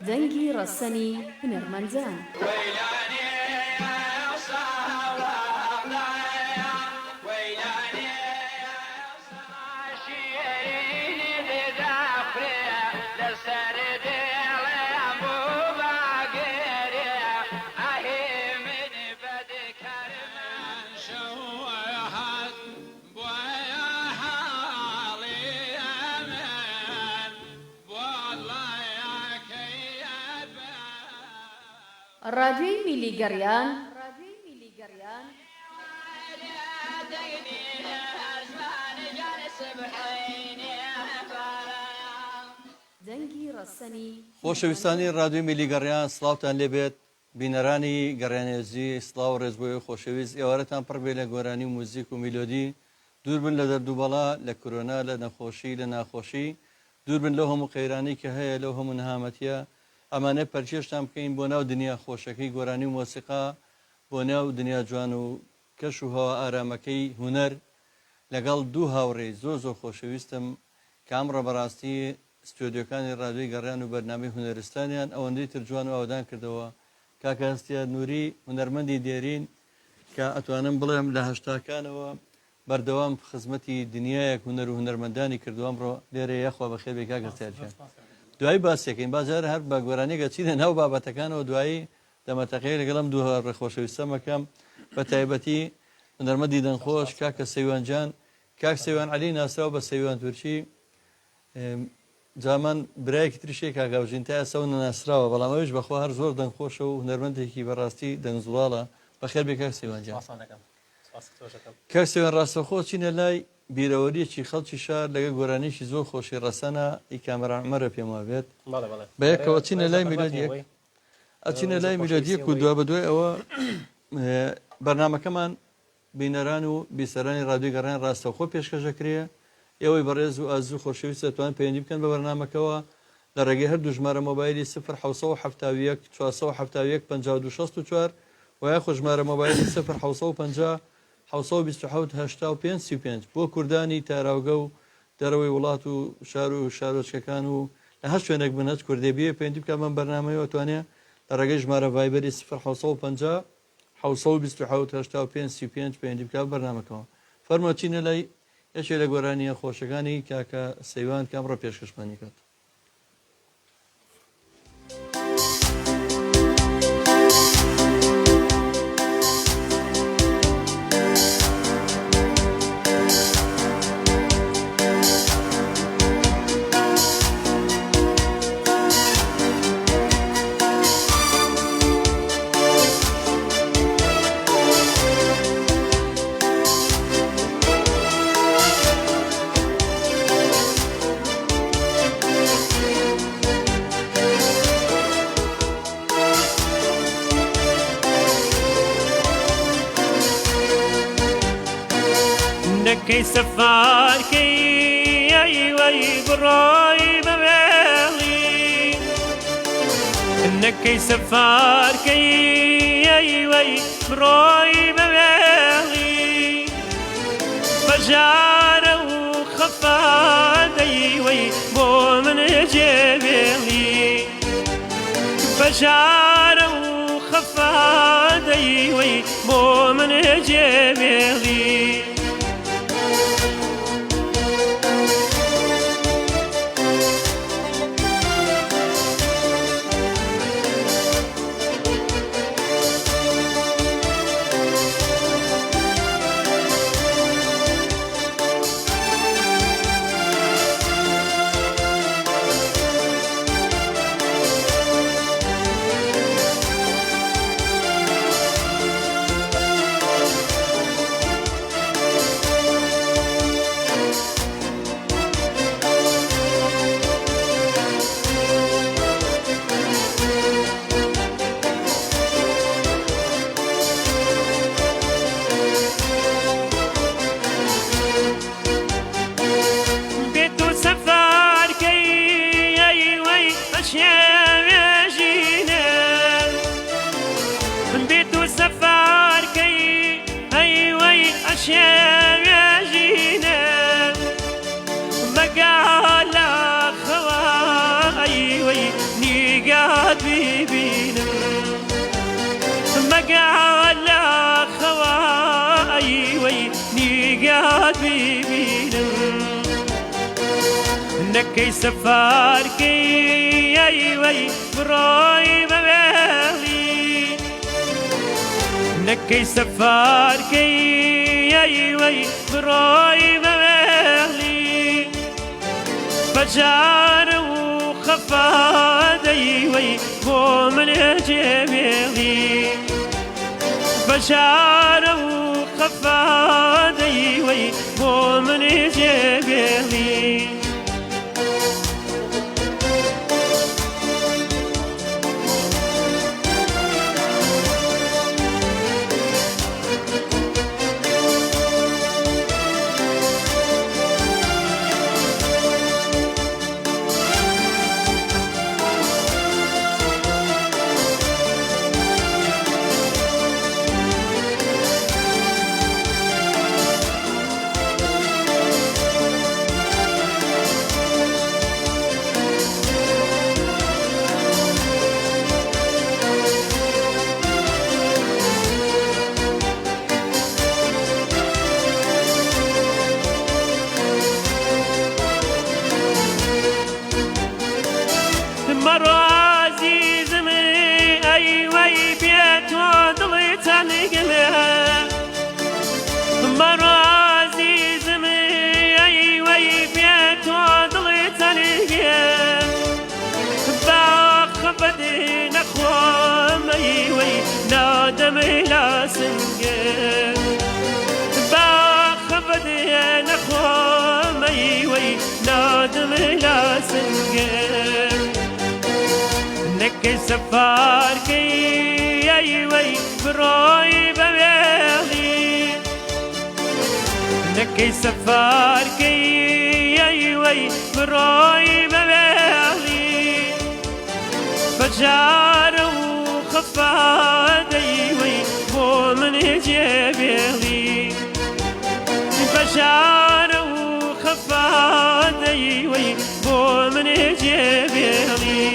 دەنگی ڕەسەنی هونەرمەندان ڕادیۆی میلی گەڕیان دەنگی ڕەسەنی خۆشەویستانی ڕادیۆی میلی گەڕیان سڵاوتان لێبێت بینەرانی گەڕیانێزی سڵاو و ڕێزبۆی خۆشەویست ئێوارەتان پڕ بێ لە گۆرانی و موزیک و میلۆدی دوور بن لە دەردووبەڵا لە کۆرۆنا لە نەخۆشی لە ناخۆشی دوور بن لەو هەموو قەیرانی کە هەیە لەو هەموو نەهامەتیە ئەمانە پەرچێشتان بکەین بۆ ناو دنیا خۆشەکەی گۆرانی و مۆسیقا بۆ ناو دنیا جوان و کەش و هەوا ئارامەکەی هونەر لەگەڵ دوو هاوڕێی زۆر زۆر خۆشەویستم کە ئەمڕۆ بەڕاستی ستۆدیۆکانی ڕادیۆی گەڕیان و بەرنامەی هونەرستانیان ئەوەندەی تر جوان و ئاودان کردەوە کاکە هەستیار نووری هونەرمەندی دێرین کە ئەتوانم بڵێم لە هەشتاکانەوە بەردەوام خزمەتی دنیایەک هونەر و هونەرمەندانی کردووە ئەمڕۆ لێرە یەخوا بەخێر بێ کاکە هەستیارجان دوایی باسیەکەین بازار هەر بە گۆرانێکە چینە ناو بابەتەکانەوە دوایی دەمەتەقەی لەگەڵم دوو ڕێخۆشەویستەمەکەم بە تایبەتی هونەرمەندی دەنگخۆش کاکە سەیوانجان کاک سەیوان عەلی ناسراو بە سەیوان تورکی جامان برایەکی تریشێ کاگاوژین تا ئێستا و نەناسراوە بەڵام ئەویش بەخوا هەر زۆر دەنگخۆشە و هونەرمەندێکی بەڕاستی دەنگزوڵاڵە بەخێر بێ کاک سەیوانجان کاک سەیوان ڕاستەخۆ چینە لای بیرەوەریەکی خەڵکی شار لەگە گۆرانێکی زۆر خۆشی ڕەسەنە ئی کامەران عومەرە پێم وا بێت بە یەکەوە چینە لای میلۆدیەک ئەچینە لای میلۆدیەک و دوا بەدوای ئەوە بەرنامەکەمان بینەران و بیسەرانی ڕادیۆی گەڕیان ڕاستەوخۆ پێشکەشەکرێ ئێوەی بەڕێز و ئازوو خۆشەویست دەتوان پەیوەندی بکەن بە بەرنامەکەەوە لە ڕێگەی هەردوو ژمارە مۆبایلی 0 471 5264 و یاخۆ ژمارە مۆبایلی 0 5 بۆ کوردانی تاراوگە و دەرەوەی وڵات و شار و شارۆچکەکان و لە هەر شوێنێک بنەت کوردێبیە پەیوەندی بکە من بەرنامەیەوە توانێت لە ڕێگەی ژمارە ڤایبەری 0 پەیوەندی بکە بەرنامەکەەوە فەرمۆچینە لای یەکێ لە گۆرانیە خۆشەکانی کاکە سەیوان کە ئەمڕۆ پێشکەشمانی کرد. نەکەی سەفارکەی ئەیوەی بڕۆی بەوێڵی نەکەی سەفارکەی ئەیوەی بڕۆی بەوێڵی بەژارە و خەفادەیوەی بۆ منە جێوێڵی بەژارە و خەفادەیوەی بۆ منە جێوێڵی نەکەی سەفارکەی ئەیوەی بڕۆی بەوێڵی نەکەی سەفارکەی ئەیوەی بڕۆی بەوێڵی بەجارە و خەفادەیوەی بۆ منێ جێبێڵی بەجارە و خەفادەیوەی بۆ منێ جێبێڵی مرۆ عەزیزمی ئەیوەی بێتۆ دڵی تەنگمێ مرۆ عەزیزمی ئەیوەی بێتۆ دڵی تەنگێ باخەبەدی نەخۆم ئەیوەی نادەمەی لا سنگێ باخەبەدی نەخۆم ئەیوەی نادەمەی لا سنگێ نەکەی سەفارکەی ئەیوەی بڕۆی بەوێڵی نەکەی سەفارکەی ئەیوەی بڕۆی بەوێڵی بەجارە و خەفادەیوەی بۆ منێ جێبێڵی بەجارە و خەفادەیوەی بۆ منێ جێبێڵی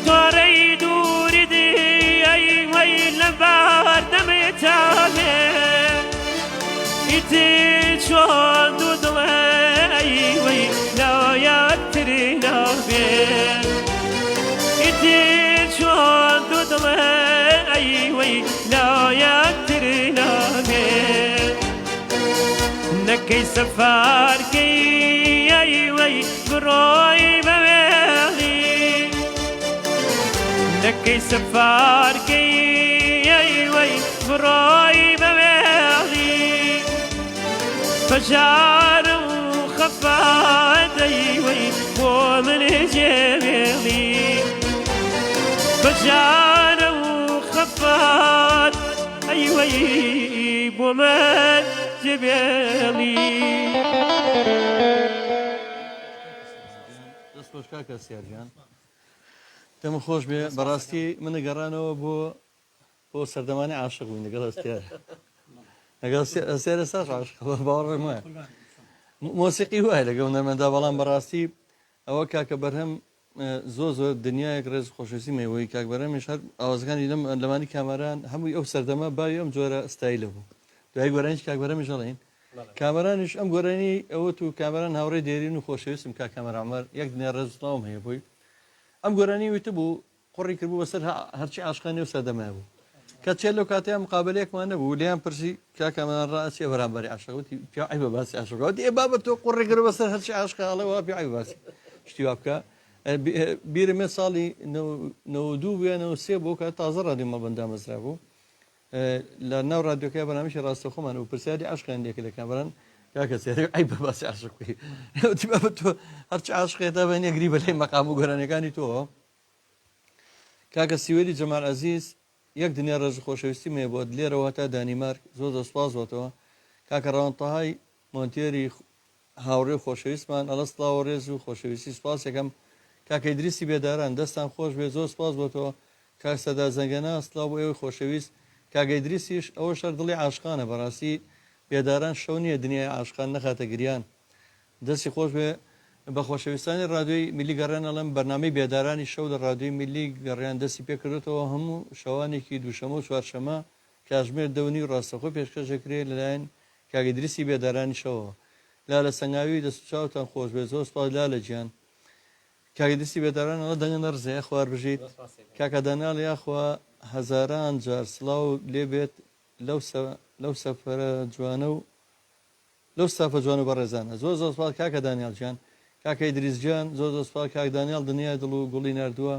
تۆڕەی دووری دی ئەیوەی لەبار دەمێتابێ ئیتر چۆن دوو دڵێ ئەیوەی لایەتری نابێ ئیتر چۆن دوو دڵێ ئەیوەی لایەتری نابێ نەکەی سەفارکەی ئەیوەی بڕۆی بەوێڵی نەکەی سەفارکەی ئەیوەی بڕۆی بەوێڵی بەجارە و خەفادەیوەی بۆ منێ جێبێڵی بەجارە و خەفاد ئەیوەی بۆ من جێبێڵی دەست بۆش کاکە سیارجان دەم خۆش بێ بەڕاستی من گەڕانەوە بۆ سەردەمانی عاشق بووین لەگەڵ ئەستێر لەگەڵ ئەستێرە ساش عاشق باوەڕێم وایە مۆسیقی وایە لەگەڵ نەرمەندا بەڵام بەڕاستی ئەوە کاکە بەرهەم زۆر دنیایەک ڕێز خۆشویستی مێوەی کاک بەرهەمیش هەر ئاوازەکانی لەم لەمانی کامەران هەمووی ئەو سەردەمە باوی ئەم جۆرە ستایلە بوو دوای گۆرانیش کاک بەرهەمیش دەڵێن کامەرانیش ئەم گۆرانی ئەوە تو کامەران هاوڕێی دێرین و خۆشەویستم کا کامەرا عومەر یەک دنیا ڕێزڵاوم هەیە بووی ئەم گۆرانی وتە بوو قڕی کردبوو بەسەر هەرچی عاشقانی و سەردەمای بوو کە چێت لەو کاتەیە مقابلەیەکمان نەبوو لێیان پرسی کاکەمان ڕاستیە بەرامبەری عاشقوتی پیاعی بە باسی عاشقەوە دێ بابەت تۆ قڕی کرد بەسەر هەرچی عاشقاڵەوە پیاعی باسی شتی وا بکە بیرمێ ساڵی 92 بێنەوە سێ بۆ کە تازە ڕادیۆ مەڵبەندا مەزرا بوو لە ناو ڕادیۆکەی بەنامەشی ڕاستە خۆمان و پرسیاری عاشقیان لێکە لە کامەران کاکە سێری ئەی بە باسی عاشقی وتی بابە تۆ هەرچی عاشقێتە بە نێگری بەلای مەقام و گۆرانەکانی تۆ کاکە سیوەری جەمال عەزیز یەک دنیا ڕێژ خۆشەویستی مێ بۆ لێرەوە تا دانیمارک زۆر سوپاس بۆتەوە کاکە ڕەوانتەهای مۆنتێری هاوڕێ خۆشەویستمان ئەڵە سڵاو ڕێز و خۆشەویستی سوپاس یەکەم کاکە ئیدریسی بێداران دەستان خۆش بێ زۆر سوپاس بۆتەوە کاک سەدا زەنگەنا سڵاو بۆ ئێوەی خۆشەویست کاکە ئیدریسیش ئەوە شەر دڵی عاشقانە بەڕاستی بێداران شەو نییە دنیای عاشقان نەخاتە گریان دەستی خۆش بێ بە خۆشەویستانی ڕادیۆی میلی گەڕیان ئەڵم بەرنامەی بێدارانی شەو لە ڕادیۆی میلی گەڕیان دەستی پێکردێتەوە هەموو شەوانێکی دووشەمە و چوارشەمە کاتژمێر دەونی و ڕاستەخۆ پێشکەشەکرێ لەلایەن کاک ئیدریسی بێدارانی شەوەوە لا لە سەنگاوی دەست و چاوتان خۆش بێ زۆر سپاس لا لە گیان کاک ئیدریسی بێداران ئەڵە دەنگە نەڕزەیە خوار بژیت کاکە دەناڵ یاخوا هەزاران جار سڵاو لێ بێت لەو سەفەرە جوانە و لەو سافە جوان و بەڕێزانە زۆر زۆر سپاس کاکە دانیال گیان کاکە ئیدریس گیان زۆر زۆر سپاس کاک دانیال دنیای دڵ و گوڵی نردووە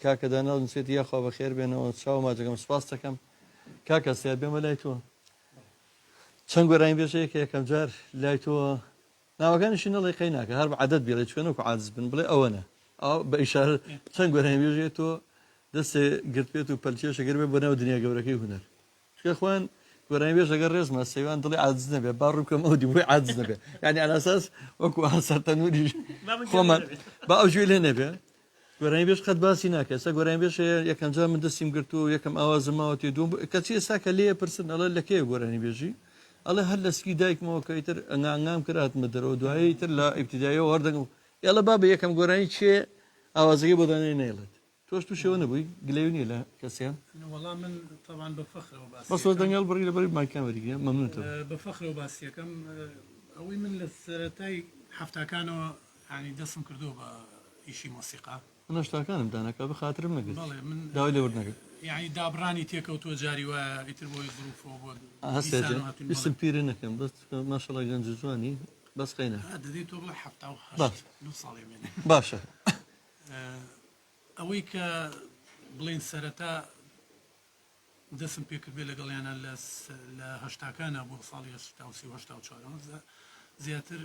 کاکە دانیال نووسێتی یاخوا بەخێر بێنەوە چاو ماجەکەم سپاس دەکەم کاکە سیاد بێمە لای تۆ چەند گۆرانی بێژەیەکە یەکەم جار لای تۆ ناوەکانیشی نەڵی قەی ناکە هەر بە عەدەد بێڵێ چێنەوەکو عاجز بن بڵێ ئەوەنە ئەو بە ئیشارە چەند گۆرانی بێژێ تۆ دەستێ گرتوێت و پەلچێشەگەر بێ بەناو دنیا گەورەکەی هونەر چکە خوان گۆرانی بێژەگەر ڕێزمە سەیوان دڵی عاجز نەبێ با ڕووکەم ئەو دی بۆی عاجز نەبێ یعنی ئەلاساس وەکو سەرتەنووری خۆمان با ئەو ژوێ لێ نەبێ گۆرانی بێژ قەت باسی ناکە سە گۆرانی بێژ یەکەم جار من دەستیم گرتو و یەکەم ئاوازماوە تێ دوم کەچی ئێستا کە لێ پرسن ئەڵە لەکەیە گۆرانی بێژی ئەڵێ هەر لە سکی دایکمەوە کە ئیتر ئەنگام کراتمە دەرەوە دوایی تر لە ئیبتیداییەوە وەردەگەم ئێڵە بابە یەکەم گۆرانی چێ ئاوازەکەی بۆ دانێ نێڵێت تۆش تووشەوە نەبووی گلێو نیە لە کەسیان والله من طبعا بفخر بەس دەنگال بڕی لەبەری مایکان وەریگە مەمنونتەوە بفخر وباسیەکەم ئەوەی من لە سەرەتای هەفتاکانەوە ینی دەستم کردو بە ئیشی مۆسیقا نەشتاکانم دانەکە بە خاترم نەگرت بەڵێ من داوای لێورد نەگرت یعنی دابرانی تێکەوتووە جاری وە ئیتر بۆی ظروفەوە بۆ هەستێجە ویستم پیرە نەکەم بەس ماشەڵڵا گەنج جوانی بەس قەینە دەدەیت تۆ بڵێ هەفتا و باش. دو ساڵی مێنێ باشە ئەوەی کە بڵین سەرەتا دەستم پێکرد بێ لەگەڵیانە لە هەشتاکانە بۆ ساڵی هەشتا و چوارەوە زیاتر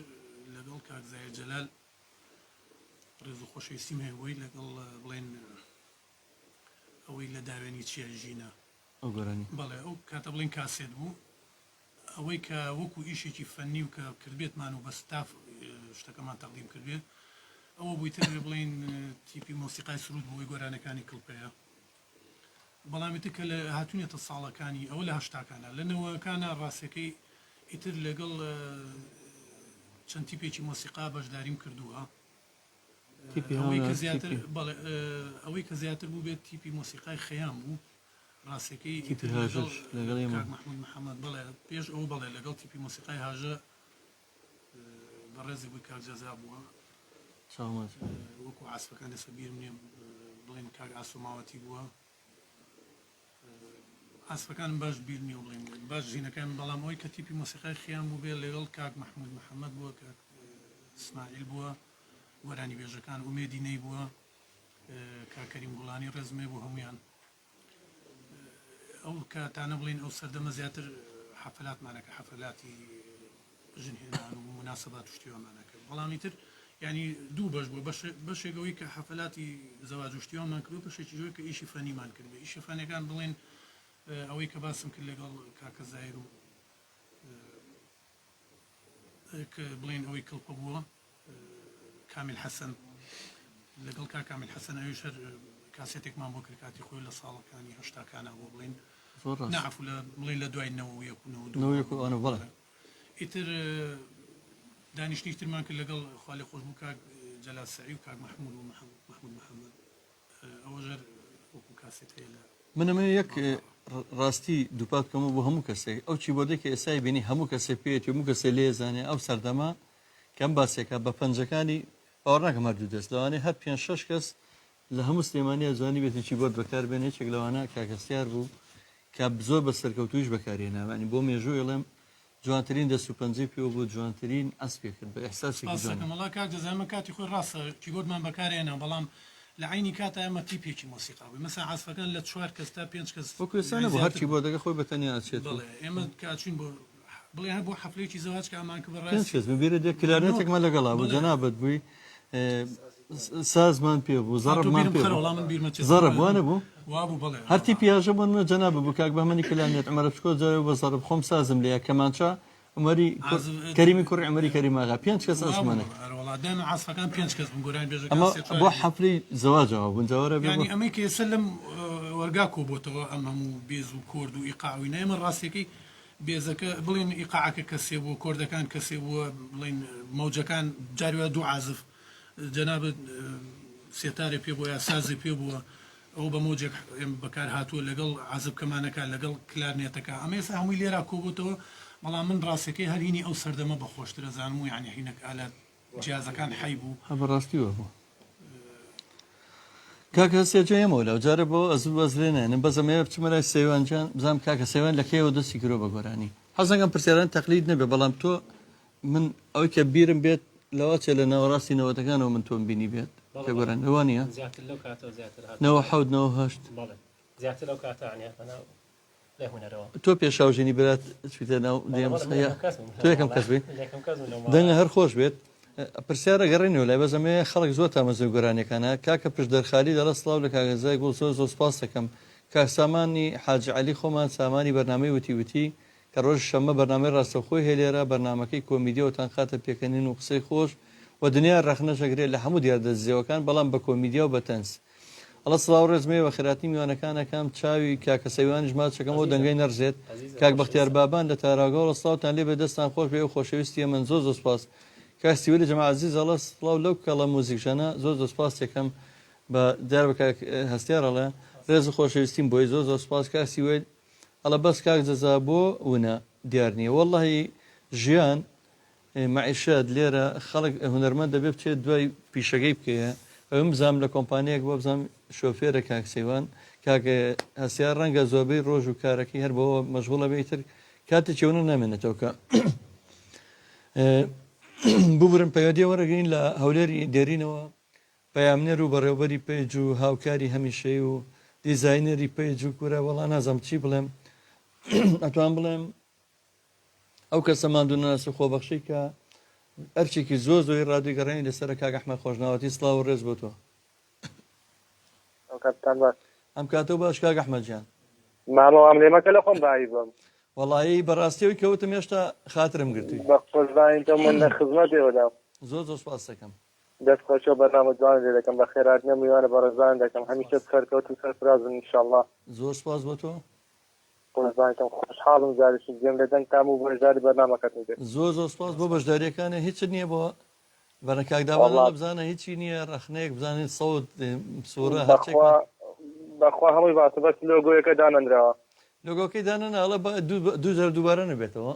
لەگەڵ کاک زایر جەلال ڕێز و خۆشەویستیم هەیەوەی لەگەڵ بڵێن ئەوەی لە داوێنی چیە ژینە ئەو گۆرانی بەڵێ ئەو کاتە بڵین کاسێت بوو ئەوەی کە وەکو ئیشێکی فەنی و کە کردبێتمان و بە ستاف شتەکەمان تەقدیم کردبێت ئەوە بوویتر بڵین تیپی مۆسیقای سرود بۆی گۆرانەکانی کڵپەیە بەڵامیتر کە لە هاتوونێتە ساڵەکانی ئەوە لە هەشتاکانە لە نەوەکانە ڕاستەکەی ئیتر لەگەڵ چەند تیپێکی مۆسیقا بەشداریم کردووە ئەوەی کە زیاتر بوو بێت تیپی مۆسیقای خەیام بوو ڕاستەکەی محمود محەممەد بڵێ پێش ئەو بڵێ لەگەڵ تیپی مۆسیقای هاژە بەڕێزی بووی کاک جەزا بووە وەکو عاسفەکان دەسە بیر نیە بڵێن کاک ئاسوماوەتی بووە ئاسفەکان باش بیر نیە بڵێن باش ژینەکان بەڵام ئەوی کە تیپی مۆسیقای خیان بوو بێ لەگەڵ کاک محمود محەممەد بووە کاک ئسماعیل بووە گۆرانی بێژەکان ئومێدی نەی بووە کاکەریم گوڵانی ڕێزمێ بوو هەمویان ئەو کاتانە بڵین ئەو سەردەمە زیاتر حەفلاتمانەکە حەفلاتی ژنهێنان و مناسبات و شتیوانمانەکە بەڵامی تر ینی دوو بەش بوو بەشێکەوەی کە حەفلاتی زەواج و شتیوانمان کردو بەشێکی جۆی کە ئیشی فەنیمان کرد بێ ئیشی فەنیەکان بڵێن ئەوەی کە باسم کرد لەگەڵ کاکە زایر و کە بڵێن ئەوەی کڵپە بووە کامیل حەسەن لەگەڵ کامیل حەسەن ئەویش هەر کاسێتێکمان بۆ کرد کاتی خۆی لە ساڵەکانی هەشتاکانە بۆ بڵین نعفو لە بڵین لە دوای نەوەیەکوانە بڵێ ئیتر دانیشتنی ترمان کرد لەگەڵ خالی خۆش بوو کاک جەلال سەعی و کاک محمود و محمود محەممەد ئەوە ژەر وەکو کاسێت هەیە لە منەمە یەک ڕاستی دووپات کەمە بۆ هەموو کەسێک ئەو چی بۆدەی کە ئێسای بینی هەموو کەسێ پێێت هەموو کەسێ لێزانێ ئەو سەردەما کەم باسێکە بە پەنجەکانی باوەڕ ناکەم هەردوو دەست لەوانەیە هەر 5-6 کەس لە هەموو سلێمانیا زوانی بێتی چی بۆت بەکار بێن هیچێک لەوانە کاکەسیار بوو کە زۆر بە سەرکەوتویش بەکارێناوانی بۆ مێژوو ئێڵێم جوانترین دەست و پەنجەی پێوە بۆ جوانترین ئەسپێ کرد بە ئەحساسێکی جوان سپاسەکەم کاک جەزامە کاتی خۆی ڕاستە کیبۆردمان بەکارێنە بەڵام لە عینی کاتە ئەمە تیپێکی مۆسیقاوی مەسا عازفەکان لە 4 کەس تا 5 کەس وەکو ئێستانە بۆ هەرکی بۆ دەگە خۆی بەتەنیا ئەچێت بڵێ ئێمە کاچین بۆ بڵێ هەر بۆ حەفلەیەکی زەواج کە ئەمان کە پێنج بەڕاستی کەس ببیرە دێ کلارنێتێکمان لەگەڵا بوو جەنابەت بووی سازمان پێ بوو زەڕبمان پێ زەڕب وانە بوو وابوو بڵێ هەرتی پیاژە بوون جەناب بوو کاک بەمەنی کلانێت ئەمەرە بچکۆ جارێ بە زەڕب خۆم سازم لێ کەمانچە عمەری کەریمی کوڕی عمەری کەریماغا 5 کەس ئەسمانە وڵادان عازفەکان 5 کەس بوون گۆران بێژەکان ئەمە بۆ حەفلی زەواجەوە بوون جاوەرە بێ ینی ئەمەی کە ئێستا لەم وەرگا کۆبۆتەوە ئەم هەموو بێز و کۆرد و ئیقاوی نەیەمە ڕاستێکی بێزەکە بڵێن ئیقاعەکە کەسێ بووە کۆردەکان کەسێ بووە بڵێن مەوجەکان جاریوە دوو عازف جەنابەت سێتارێ پێ بووە یا سازی پێ بووە ئەو بە مۆجێک بەکار هاتووە لەگەڵ عازب کەمانەکە لەگەڵ کلارنێتەکە ئەمە ئێستا هەمووی لێرا کۆبووتەوە بەڵام من ڕاستەکەی هەرینی ئەو سەردەمە بەخۆشترە زانم و یعنی هینەک ئالات جیازەکان حی بوو بەڕاستیوە بوو کاکە سێجە ئێمە لەو جارە بۆ ئەزوو بەزلێنێنم بەزەمێ بچمەلای سەیوانجان بزانام کاکە سەیوان لە کێوە دەستی کرۆ بە گۆرانی حەزەکەم پرسیاران تەقلید نەبێ بەڵام تۆ من ئەوەی کە بیرم بێت لەوە چێ لە ناوەڕاستی نەوەتەکانەوە من تۆم بینی بێت کە گۆران ئەوە نییە زیاتر لەو کاتەوە زیاتر هات نەوە حەوت نەوە هەشت بەڵێ زیاتر لەو کاتە عنیاتەنا لە هوەرەوە تۆ پێشاوژێنی برات چیتە ناو دێمەسەیە تۆ یەکەم کەس بێت دەنگە هەر خۆش بێت پرسیارە گەڕێنەوە لای بەزەمێ خەڵک زۆر تامەزۆی گۆرانەکانە کاکە پشت دەرخالی دەڵە سڵاو لە کاگەزای گوڵ زۆر سپاس دەکەم کاک سامانی حاجی عەلی خۆمان سامانی بەرنامەی وتی کە ڕۆژ شەمە بەرنامەی ڕاستەوخۆی هێلێرە بەرنامەکەی کۆمیدیەوەتان خاتە پێکەنین و قسەی خۆش و دنیا ڕەخنەشەگرێت لە هەموو دیار دەستزیەوەکان بەڵام بە کۆمیدیا و بە تەنس ئەڵە سڵاو ڕێزمێ بە خێراتی میوانەکانەکەم چاوی کاکە سەیوانی ژمات چەکەمەوە دەنگەی نەرزێت کاک بەختیار بابان لە تاراگەڵە سڵاوتان لێ بە دەستان خۆش بێ و خۆشەویستی من زۆر سپاس کاستیوەلی جەماعەزیز ئەڵە سڵاو لەو کەڵە موزیکژانە زۆر سپاس یەکەم بە دار بە کاک هەستیارەڵێ ڕێز خۆشەویستیم بۆی زۆر سپاس کاستیوێت ئەڵە بەس کاک جەزا بۆ وونە دیار نییە وەڵڵاهی ژیان معیشەت لێرە خەڵک هونەرمەند دەبێت بچێت دوای پیشەکەی بکەیە ئەوم بزانام لە کۆمپانیەک بۆ بزانام شۆفێرە کاک سەیوان کاکە هەستیار ڕەنگە زۆربەی ڕۆژ و کارەکەی هەر بەوە مەشغوڵە بێتتر کاتێکی ئەوە نامێنێتەوە کە ببرم پەیوەندی وەرەگەین لە هەولێری دێرینەوە پەیامنێر و بەڕێوەبەری پێیج و هاوکاری هەمیشەی و دیزاینەری پێیج و کورە وەڵا نازەم چی بڵێم ئەتوان بڵێم ئەو کەسە مادوونەناسی خۆبەخشی کە ئەرچێکی زۆری ڕادوی گەڕێنی لەسەر کاک ئەحمەد خۆشناوەتی سڵاو و ڕێز بۆ تۆ ئەم کاتەوە باش کاک ئەحمەدجان ماڵەوەم لێمەکە لە خۆم باایی بم وەڵایی بەڕاستیەوەی کەوتم هێشتا خاترم گرتووی بە خۆشباینتە من لە خزمەتێوەدام زۆر سپاس دەکەم دەست خۆشەوە بەرنامە جوان لێ دەکەم بە خێراتنە میوانە بەڕێزان دەکەم هەمیشە سەرکەوت و سەرفرازم ئینشاءڵڵا زۆر سپاس بۆ تۆ خۆشباینتم خۆشحاڵم جارێکی گەم لە دەنگ تام و بەشداری بەرنامەکەتم کرد زۆر سپاس بۆ بەشداریەکانە هیچ نییە بۆ بەرە کاکداوانە بزانە هیچی نییە ڕەخنەیەک بزانێت سەوت سوورە بەخوا هەمووی باسە بەس لۆگۆیەکە دانەنراوە لۆگۆکەی دانەناڵە دوو دووبارە نەبێتەوە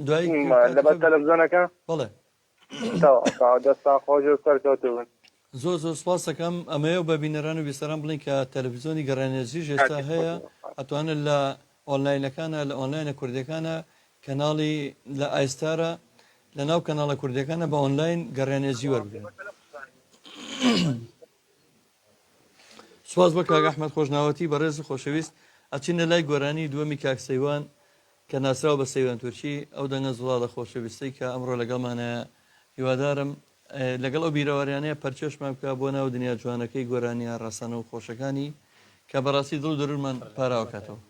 دوایی لەبەر تەلەڤیزیۆنەکە بڵێ دەستان خۆش و سەرکەوتبن زۆر سپاس دەکەم ئەمەیە و بە بینەران و بیسەران بڵین کە تەلەڤیزیۆنی گەڕانێزیش ئێستا هەیە ئەتوانن لە ئۆنلاینەکانە لە ئۆنلاینە کوردەکانە کەناڵی لە ئایستارە لە ناو کەناڵە کوردەکانە بە ئۆنلاین گەڕانێزی وەربگرن سواز بە کاک ئەحمەد خۆشناوەتی بە ڕێز و خۆشەویست ئەچینە لای گۆرانی دووەمی کاک سەیوان کە ناسراوە بە سەیوان تورکی ئەو دەنگە زوڵاڵە خۆشەویستی کە ئەمڕۆ لەگەڵمانە هیوادارم لەگەڵ ئەو بیرەوەریانەیە پەرچێشمان بکە بۆ ناو دنیا جوانەکەی گۆرانیە ڕاستانە و خۆشەکانی کە بەڕاستی دڵ و دەروونمان پاراوەکاتەوە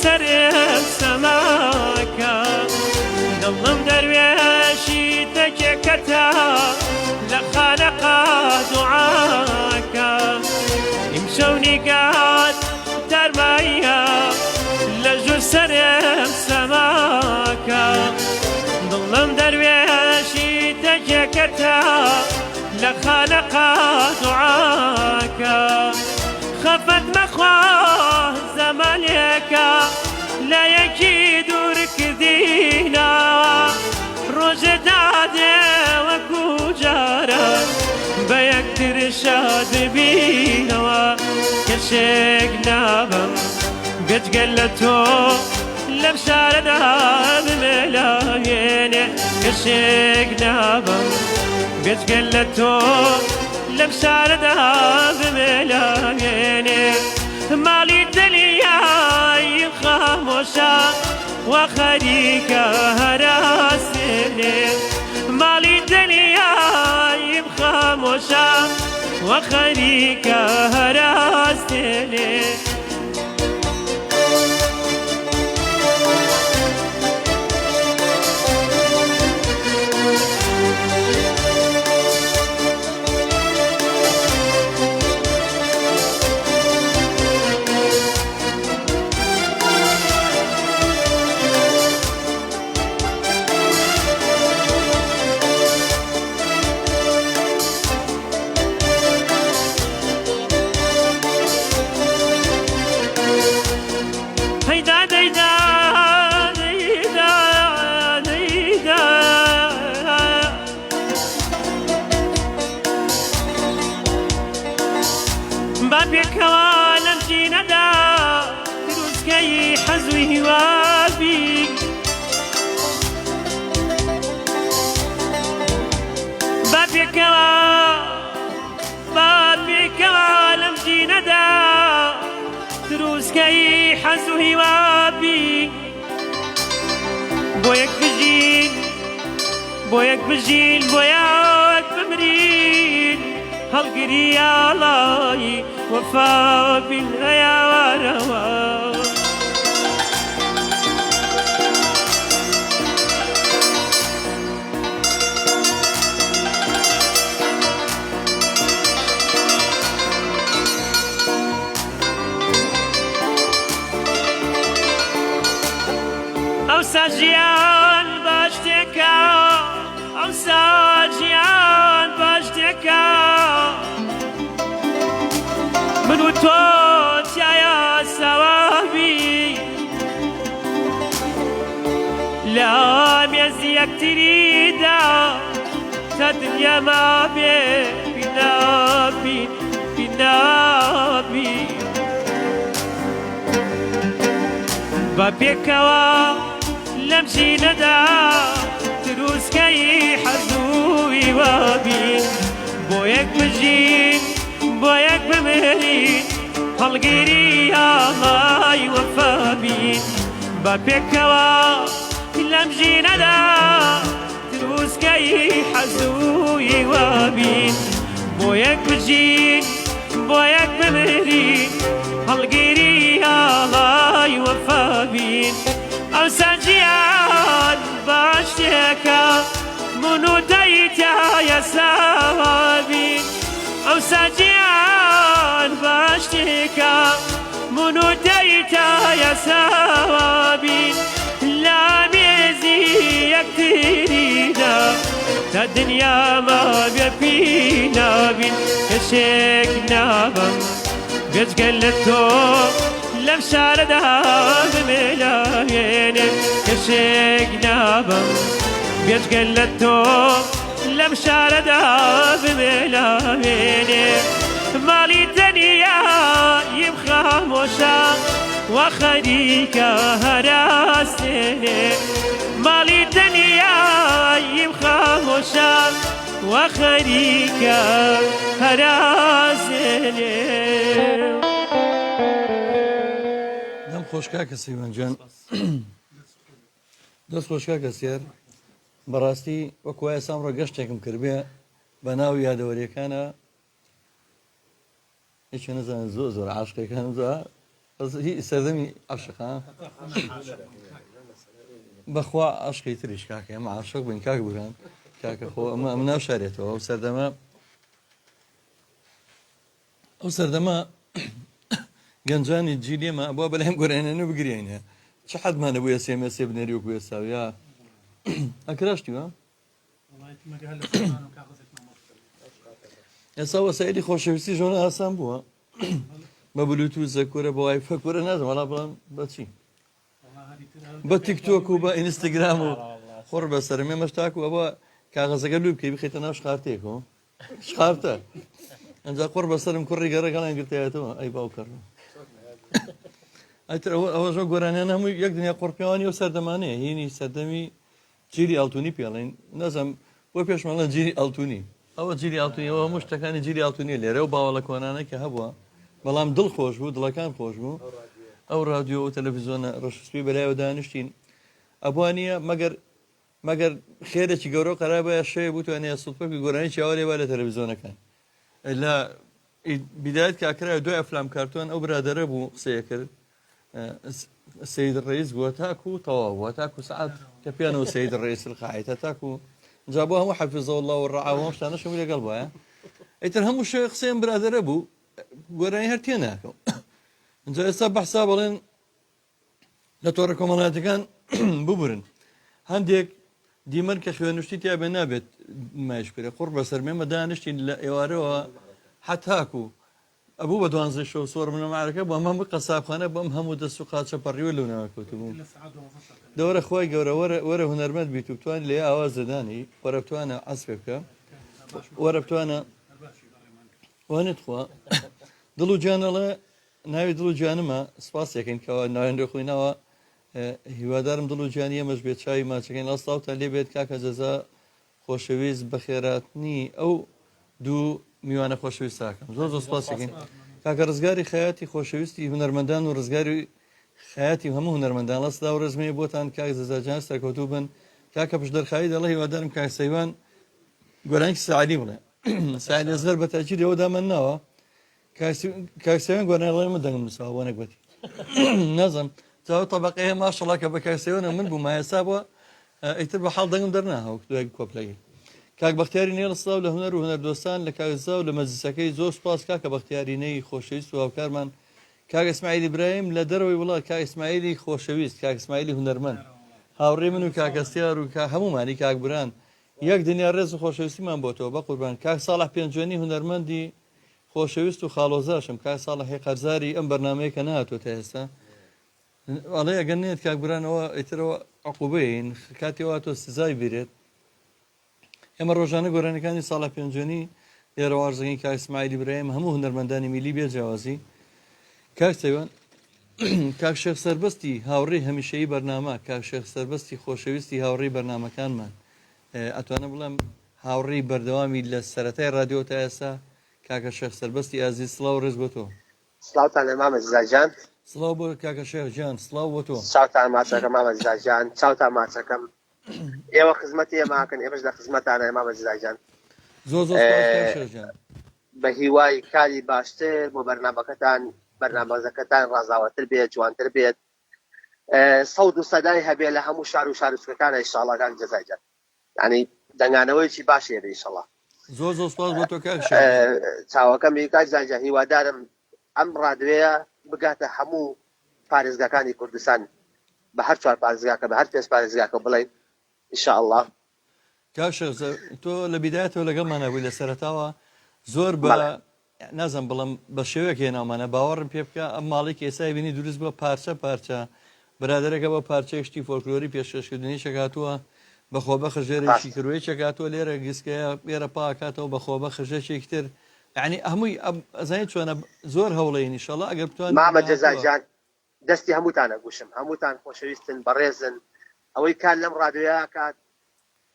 سەرم سەماکە دڵم دەروێشی دەکێکەتە لە خانەقا دوعاکە ئیمشەو نیگات دەرمایە لە ژوور سەرم سەماکە دڵم دەروێشی دەکێکەتە لە خانەقا دوعاکە خەفەت مەخوا زەمانێکە لە یەکی دوور کردینەوە ڕۆژێ دادێ وەکو جارە بە یەکتر شاد ببینەوە کەشێک نابم بێجگەل لە تۆ لەم شارەدا بمێلاوێنێ کەشێک نابم بێجگەل لە تۆ لەم شارەدا بمێلاوێنێ ماڵی دڵیایی خامۆشە وە خەریکە هەراسێنێ ماڵی دڵیاییم خامۆشە وە خەریکە هەراسێنێ بابێکەوە لەم جینەدا دروستکەی حەزوی هیوابی بابێکەوە لەم جینەدا دروستکەی حەزوی هیوابی بۆ یەک بژین بۆ یەک بمرین هەڵگری ئاڵایی وەفا بین هەیاوارەوە ئەوسا ژیان باش تێکە ئەوسا ژیان باش تێکە من و تۆ تایە سەوابی لە مێزی یەکتریدا تا دنیا ما بێ بینابین بە پێکەوە لەم ژینەدا دروستکەی حەزووی وابین بۆ یەک بژین بۆ یەک بمرین هەڵگیری ئاڵای وەفابین بە پێکەوە لەم ژینەدا دروستکەی حەزووی وابین بۆ یەک بژین بۆ یەک بمرین هەڵگیری ئاڵای وەفابین ئەوسا گیان باش تێکە من و دەیتایە سەوابین ئەوسا گیان باش تێکە من و دەیتایە سەوابین لە مێزی یەکتریدا تا دنیا ما بێ بینابین کەسێک نابم بێجگەل لە تۆ لەم شارەدا بمێلاوێنێ کەسێک نابم بێجگەل لە تۆ لەم شارەدا بمێلاوێنێ ماڵی دەنیاییم خامۆشە وە خەریکە هەراسێنێ ماڵی دەنیاییم خامۆشە وە خەریکە هەراسێنێ دەم خۆشکا کە سیوەنجان دەست خۆشکا کەسیار بەڕاستی وەکو وایە سامڕۆ گەشتێکم کردبێ بە ناو یادەوەریەکانە هیچ نەزانێت زۆر عاشقەکانم هي سردمي عشق ها بخوا عشقي تريش كاكا ما عشق بين كاك بران كاكا خو ما مناو شاريته او سردما او سردما گەنجانی جیلێمە بۆ بەلایەن گۆرانیانە بگرێنە چ حەزمانە بۆ SMS بنێری وەکو ئێستا ئەکراشتیوە ئێستا وەسایلی خۆشەویستی ژۆنە ئاسان بووە بە بلوتوز زەکۆرە بە وایفە کۆرە نازم وەڵا بڵام بەچی بە تیکتۆک و بە ئینستاگرام و خۆڕ بەسەر مێمەش تاکو ئەوە کاغەزەکە لوو بکەی بخیتە ناو شقارتێکەوە شقارتە ئەنجا قۆڕ بەسەرم کوڕی گەڕەکەڵیان گرتایەتەوە ئەی باوکەڕ ئەتر ئەوەژە گۆرانیان هەموو یەک دنیا قۆڕپیاوانی و سەردەمانەیە هینی سەردەمی جیری ئەڵتونی پێڵێن نەزم بۆ پێشمەڵە جیری ئەڵتونی ئەوە جیری ئەڵتونی ئەوە هەموو شتەکانی جیری ئەڵتونی لێرە و باوەڵە کۆنانە کە هەبووە بەڵام دڵ خۆش بوو دڵەکان خۆش بوو ئەو رادیۆ و تەلەڤیزۆنە ڕەشسپی بەلایەوە دانیشتین ئەبوانیە مەگەر خێرێکی گەورە قەرابە شەیە بووتوانێ سوڵپەکی گۆرانی چاوە لێ با لە تەلەڤیزۆنەکان لە بدایەت کاکرای دوای ئەفلام کارتۆن ئەو برادەرە بوو قسەیە کرد سید ڕئیس بووە تاکو و تەواو بووە تاکو سعات کە پێیانەوە سید ڕئیس القاعدە تاکو جا بۆ هەموو حەفیظە الله والرعا و هەم شتانە شەموو لەگەڵ بووە ئیتر هەموو شێ قسەیان برادەرە بوو گۆرانی هەر تێ ناکەو اینجا ئێستا بەحسا بڵێن لە تۆڕە کۆمەڵایەتەکان ببورن هەندێک دیمەن کە خوێنوشتی تیا بێ نابێت نمایش بکرێ قوڕ بەسەر مێمە دانیشتین لە ئێوارەوە حتاکو ئەبوو بە 12 شەو سۆر منە مارەکە بۆ هەموو قەسابخانە بەم هەموو دەست و قاچە پەڕیوە لەونەوە کەوتبوو دەوەرە خۆی گەورە وەرە هونەرمەند بیت و بتوانێت لێ ئاواز دەدانی وەرە بتوانە عەسپێ بکە وەرە بتوانە وانێت خوا دڵ و جانەڵە ناوی دڵ و جانمە سپاس یەکەین کەەوە ناوێنرە خوێنەوە هیوادارم دڵ و جانی ئەمەش بێت چاوی ماچەکەین ئەستاوتان لێ بێت کاکە جەزا خۆشەویست بەخێراتنی ئەو دوو میوانە خۆشەویست تاکەم زۆر زۆر سپاس یەکەین کاکە ڕزگاری خەیاتی خۆشەویستی هونەرمەندان و ڕزگاری خەیاتی هەموو هونەرمەندان لەسدا و ڕزمێ بۆتان کاک جەزاجان سەرکەوتوو بن کاکە پشدەرخایی دەڵێ هیوادارم کاک سەیوان گۆرانێکی سەعالی بڵێ سەعید ئەزغەر بە تاکید ئەوە دامەناوە کاک سەیوان گۆرانیڵێ من دەنگم نووساوە بۆ نەکبەتی نازم جاوە تەبەقەیە ماشەڵڵا کە بە کاک سەیوانە من بووم مایەسا بووە ئیتر بە حاڵ دەنگم دەرناهەوە دوای کۆپلەی کاک بەختیاری نێڵ سڵاو لە هونەر و هونەردۆستان لە کاکزا و لە مەجلیسەکەی زۆر سوپاس کاکە بەختیارینەی خۆشەویست و هاوکارمان کاک ئیسماعیل ئیبراهیم لە دەرەوەی وڵات کاک ئیسماعیلی خۆشەویست کاک ئیسماعیلی هونەرمەند هاوڕێ من و کاکەستیار و هەمومانی کاک بران یەک دنیا ڕێز و خۆشەویستیمان بۆتەوە بە قوربان کاک ساڵح پێنجوێنی هونەرمەندی خۆشەویست و خاڵۆزاشم کاک ساڵحی قەرزاری ئەم بەرنامەیە کە نهاتوۆتە ئێستا ئەڵێ ئەگەر نێت کاک برانەوە ئیترەوە عقوبەیەین کاتێەوە تۆ سزای بیرێت ئێمە ڕۆژانە گۆرانەکانی ساڵە پێنجێنی لێرە وارزەکەی کاک ئیسماعیل ئیبراهیم هەموو هونەرمەندانی میلی بێجیاوازی کاک سەیوان کاک شێخ سەربەستی هاوڕێی هەمیشەیی بەرنامە کاک شێخ سەربەستی خۆشەویستی هاوڕێی بەرنامەکانمان ئەتوانە بڵێم هاوڕێی بەردەوامی لە سەرەتای رادیۆ تا ئێستا کاکە شێخ سەربەستی ئازیز سڵاو ڕێز بۆ تۆ سڵاوتان لە مامە زیزاجان سڵاو بۆ کاکە شێخ جان سڵاو بۆ تۆ چاوتان ماچەکە مامە زیزاجان چاوتان ماچەکەم ئێوە خزمەتی ئێماکەن ئێمەش لە خزمەتانە مامە زیزاجان زۆر زۆر سپاس کاک شێخ جان بە هیوای کاری باشتر بۆ بەرنامەکەتان بەرنامەزەکەتان ڕازاوەتر بێت جوانتر بێت سەود و سەدای هەبێ لە هەموو شار و شارچکەکانە ئینشاڵڵا کاک جەزاجان یعنی دەنگانەوەیکی باشێنێ ئینشاڵڵا زۆر زۆر سپاس بۆ تۆ کاک شێخ چاوەکەمی کاک جەزاجان هیوادارم ئەم ڕادوێیە بگاتە هەموو پارێزگاکانی کوردستان بە هەر چوار پارێزگاکە بە هەر پێنج پارێزگاکە بڵێن ئینشاءڵڵا کاک شێخ تۆ لە بیدایەتەوە لەگەڵمانە بووی لە سەرەتاوە زۆر بە نازم بڵم بە شێوەیەک هێناومانە باوەڕم پێ بکە ئەم ماڵی ئێسای بینی دروست بووە پارچە پارچە برادەرەکە بە پارچەی شتی فۆلکلۆری پێشکەشکردنی چەکاتووە بەخۆبە خژێرێکی کروێ چەکاتوە لێرە گسکەیە لێرە پاکاتەوە بەخۆبە خژێکێکی تر یعنی هەمووی ئەزانیت چۆنە زۆر هەوڵەیە ئینشاڵڵا ئەگەر بتوانین مامە جەزاجان دەستی هەمووتانە گوشم هەمووتان خۆشەویستن بەڕێزن ئەوەی کار لەم ڕادوێیە کات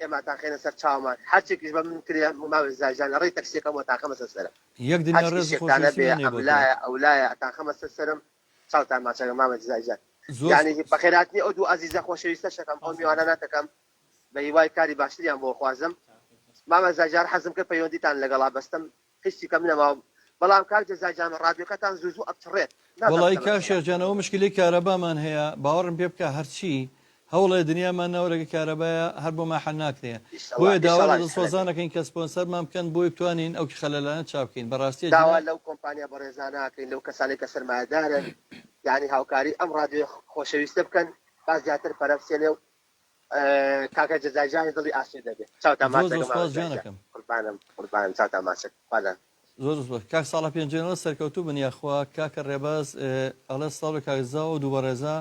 ئێمەتان خێنە سەر چاومان هەرچێکیش بە من کرێ مامە جەزاجان لە ڕێی تەکسیەکەمەوە تاخەمە سەرسەرم یەک دنیا ڕێز ئەولایە ئەولایە ئەتاخەمە سەرسەرم چاوتان ماچەکە مامە جەزاجان یعنی بەخێراتنی ئەو دوو ئازیزە خۆشەویستە شەکەم ئەو میوانە ناتەکەم بە هیوای کاری باشتریان بۆ خوازم مامە جەزاجان حەزم کرد پەیوەندیتان لەگەڵا بەستم هیچی کەم نەماوە بەڵام کاک جەزاجان ڕادیۆکەتان زوو ئەپچڕێت وڵی کا شێرجانەوە مشکلی کارەبامان هەیە باوەڕم پێ بکە هەرچی هەوڵێ دنیامان نەوەرەگە کارەبایە هەر بۆ ماحەل ناکرێ بۆیە داوا لە دەستۆزانەکەین کە سپۆنسەرمان بکەن بۆی بتوانین ئەو خەلەلانە چاپکەین بەڕاستی داوا لەو کۆمپانیا بەڕێزاناکەین لەو کەسانی کە سەرمایه‌دارن یعنی هاوکاری ئەم ڕادیۆ خۆشەویستە بکەن با زیاتر پەرەبسێنێ و کاکە جەزایجانی دڵی ئاسێ دەبێت چاوتان جانەکەم قوربانم چاوتان ماسک زۆر کاک ساڵە پێنجێنەوە سەرکەوتوو بن یاخوا کاکە ڕێباز ئەڵێ ساڵ و کاکزا و دووبە ڕێزا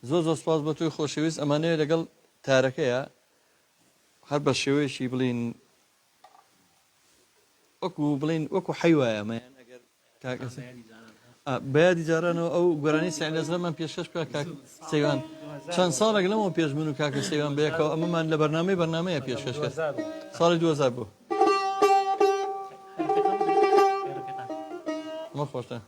زۆر سپاس بە توی خۆشەویست ئەمانەیە لەگەڵ تارەکەیە هەر بە شێوەیەشی بڵین وەکو بڵین وەکو حیوایە بەیادی جارانەوە ئەو گۆرانی سعیلەزرەمان پێشکەش بکە کاک سەیوان چەند ساڵێک لەمەوە پێش من و کاکە سەیوان بەیەکەوە ئەمەمان لە بەرنامەیە پێشکەش کرد ساڵی 2000 بوو ما خۆشتە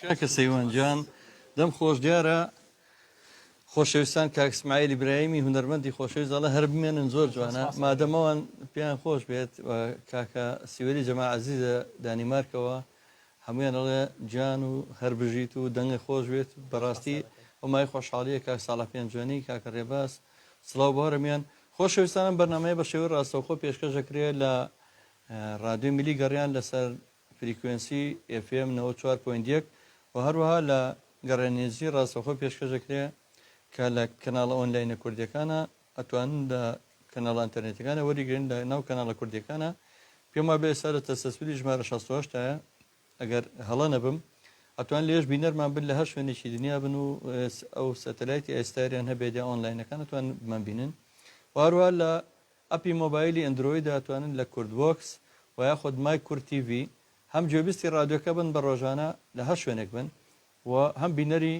کاکە سەیوانجان دەم خۆش دیارە خۆشەویستان کاک اسماعیل ئیبراهیمی هونەرمەندی خۆشەویست دەڵێ هەر بمێنن زۆر جوانە مادەمەوان پێیان خۆش بێت کاکە سیوەری جەما عەزیزە دانیمارکەوە هەمویان دەڵێ گیان و هەر بژیت و دەنگە خۆش بێت بەڕاستی ئەمای خۆشحاڵیە کاک ساڵە پێنجوانی کاکە ڕێباس سڵاو بەهۆرەمیان خۆشەویستانم بەرنامەیە بە شێوەی ڕاستەوخۆ پێشکەش دەکرێت لە ڕادیۆ میلی گەڕیان لەسەر فریکوێنسی FM 94.1 و هەروەها لە گەڕێنێزی ڕاستەوخۆ پێشکەش دەکرێت کە لە کەناڵە ئۆنلاینە کوردیەکانە ئەتوانن لە کەناڵ ئینتەرنێتەکانە وەریگرن لە ناو کەناڵە کوردیەکانە پێم وابێ ئێستا لە تەسەسوری ژمارە 68 ئەگەر هەڵە نەبم ئەتوان لێش بینەرمان بن لە هەر شوێنێکی دنیا بن و ئەو سەتەلایتی ئێستاریان هەبێت ئۆنلاینەکان ئەتوان بمان واروها لە ئەپی مۆبایلی ئەندروۆیدا ئەتوانن لە کوردبۆکس و یاخود مای کورد تیڤ هەم جێبیستی رادیۆکە بن بە ڕۆژانە لە هەر شوێنێک بن و هەم بینەری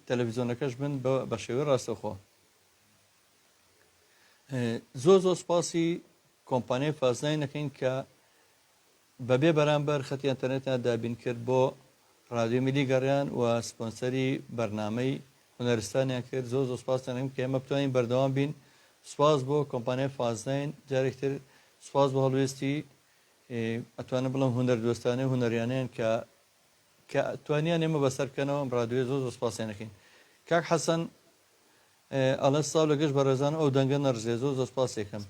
تەلەڤیزۆنەکەش بن بە شێوەی ڕاستەوخۆ. زۆر سپاسی کۆمپانیای فازنای نەکەین کە بەبێ بەرامبەر خەتی ئینتەرنێتیان دابین کرد بۆ رادیۆ میلی گەڕیان و سپۆنسەری بەرنامەی هونەرستانیان کرد. زۆر سپاسیان نەکەین کە ئێمە بتوانین بەردەوام بین. سپاس بۆ کۆمپانیای فازنین جارێکتر سپاس بۆ هەڵوێستی ئەتوانە بڵم هونەر دۆستانەی هونەریانیان کە توانیان ئێمە بەسەر بکەنەوە ئەم رادیۆ زۆر سپاسیان نەکەین. کاک حەسەن ئەڵە ساڵ لەگەشت بە ڕێزان ئەو دەنگە نەڕزێ زۆر سپاسێکم.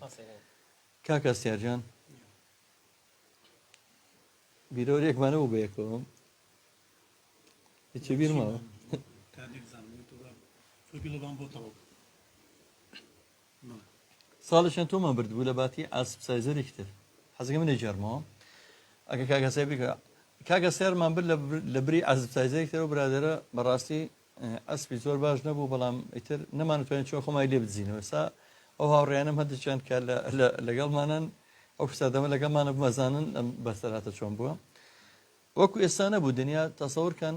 کاکە سیارجان بیرۆرێکمانە بوو بەیەکەوە هیچ بیرمەوە ساڵشان تۆمان بردبوو لە باتی ئاسب سایزەرێکی تر حەزەکە منێ جەرمەوە ئەگە کاگەسای بکە کاگە سێرمان برد لە بری ئاسب سایزەرێک تر و برادرە بەڕاستی ئەسپی زۆر باش نەبوو بەڵام ئیتر نەمانتوانێت چۆن خۆمای لێ بزیینەوە سا ئەو هاوڕێیانم هەردەچیان کە لەگەڵمانن ئەو پرسادەمە لەگەڵمانە بمەزانن ئەم بەسەراتە چۆن بووە وەکو ئێستا نەبوو دنیا تەسەورکەن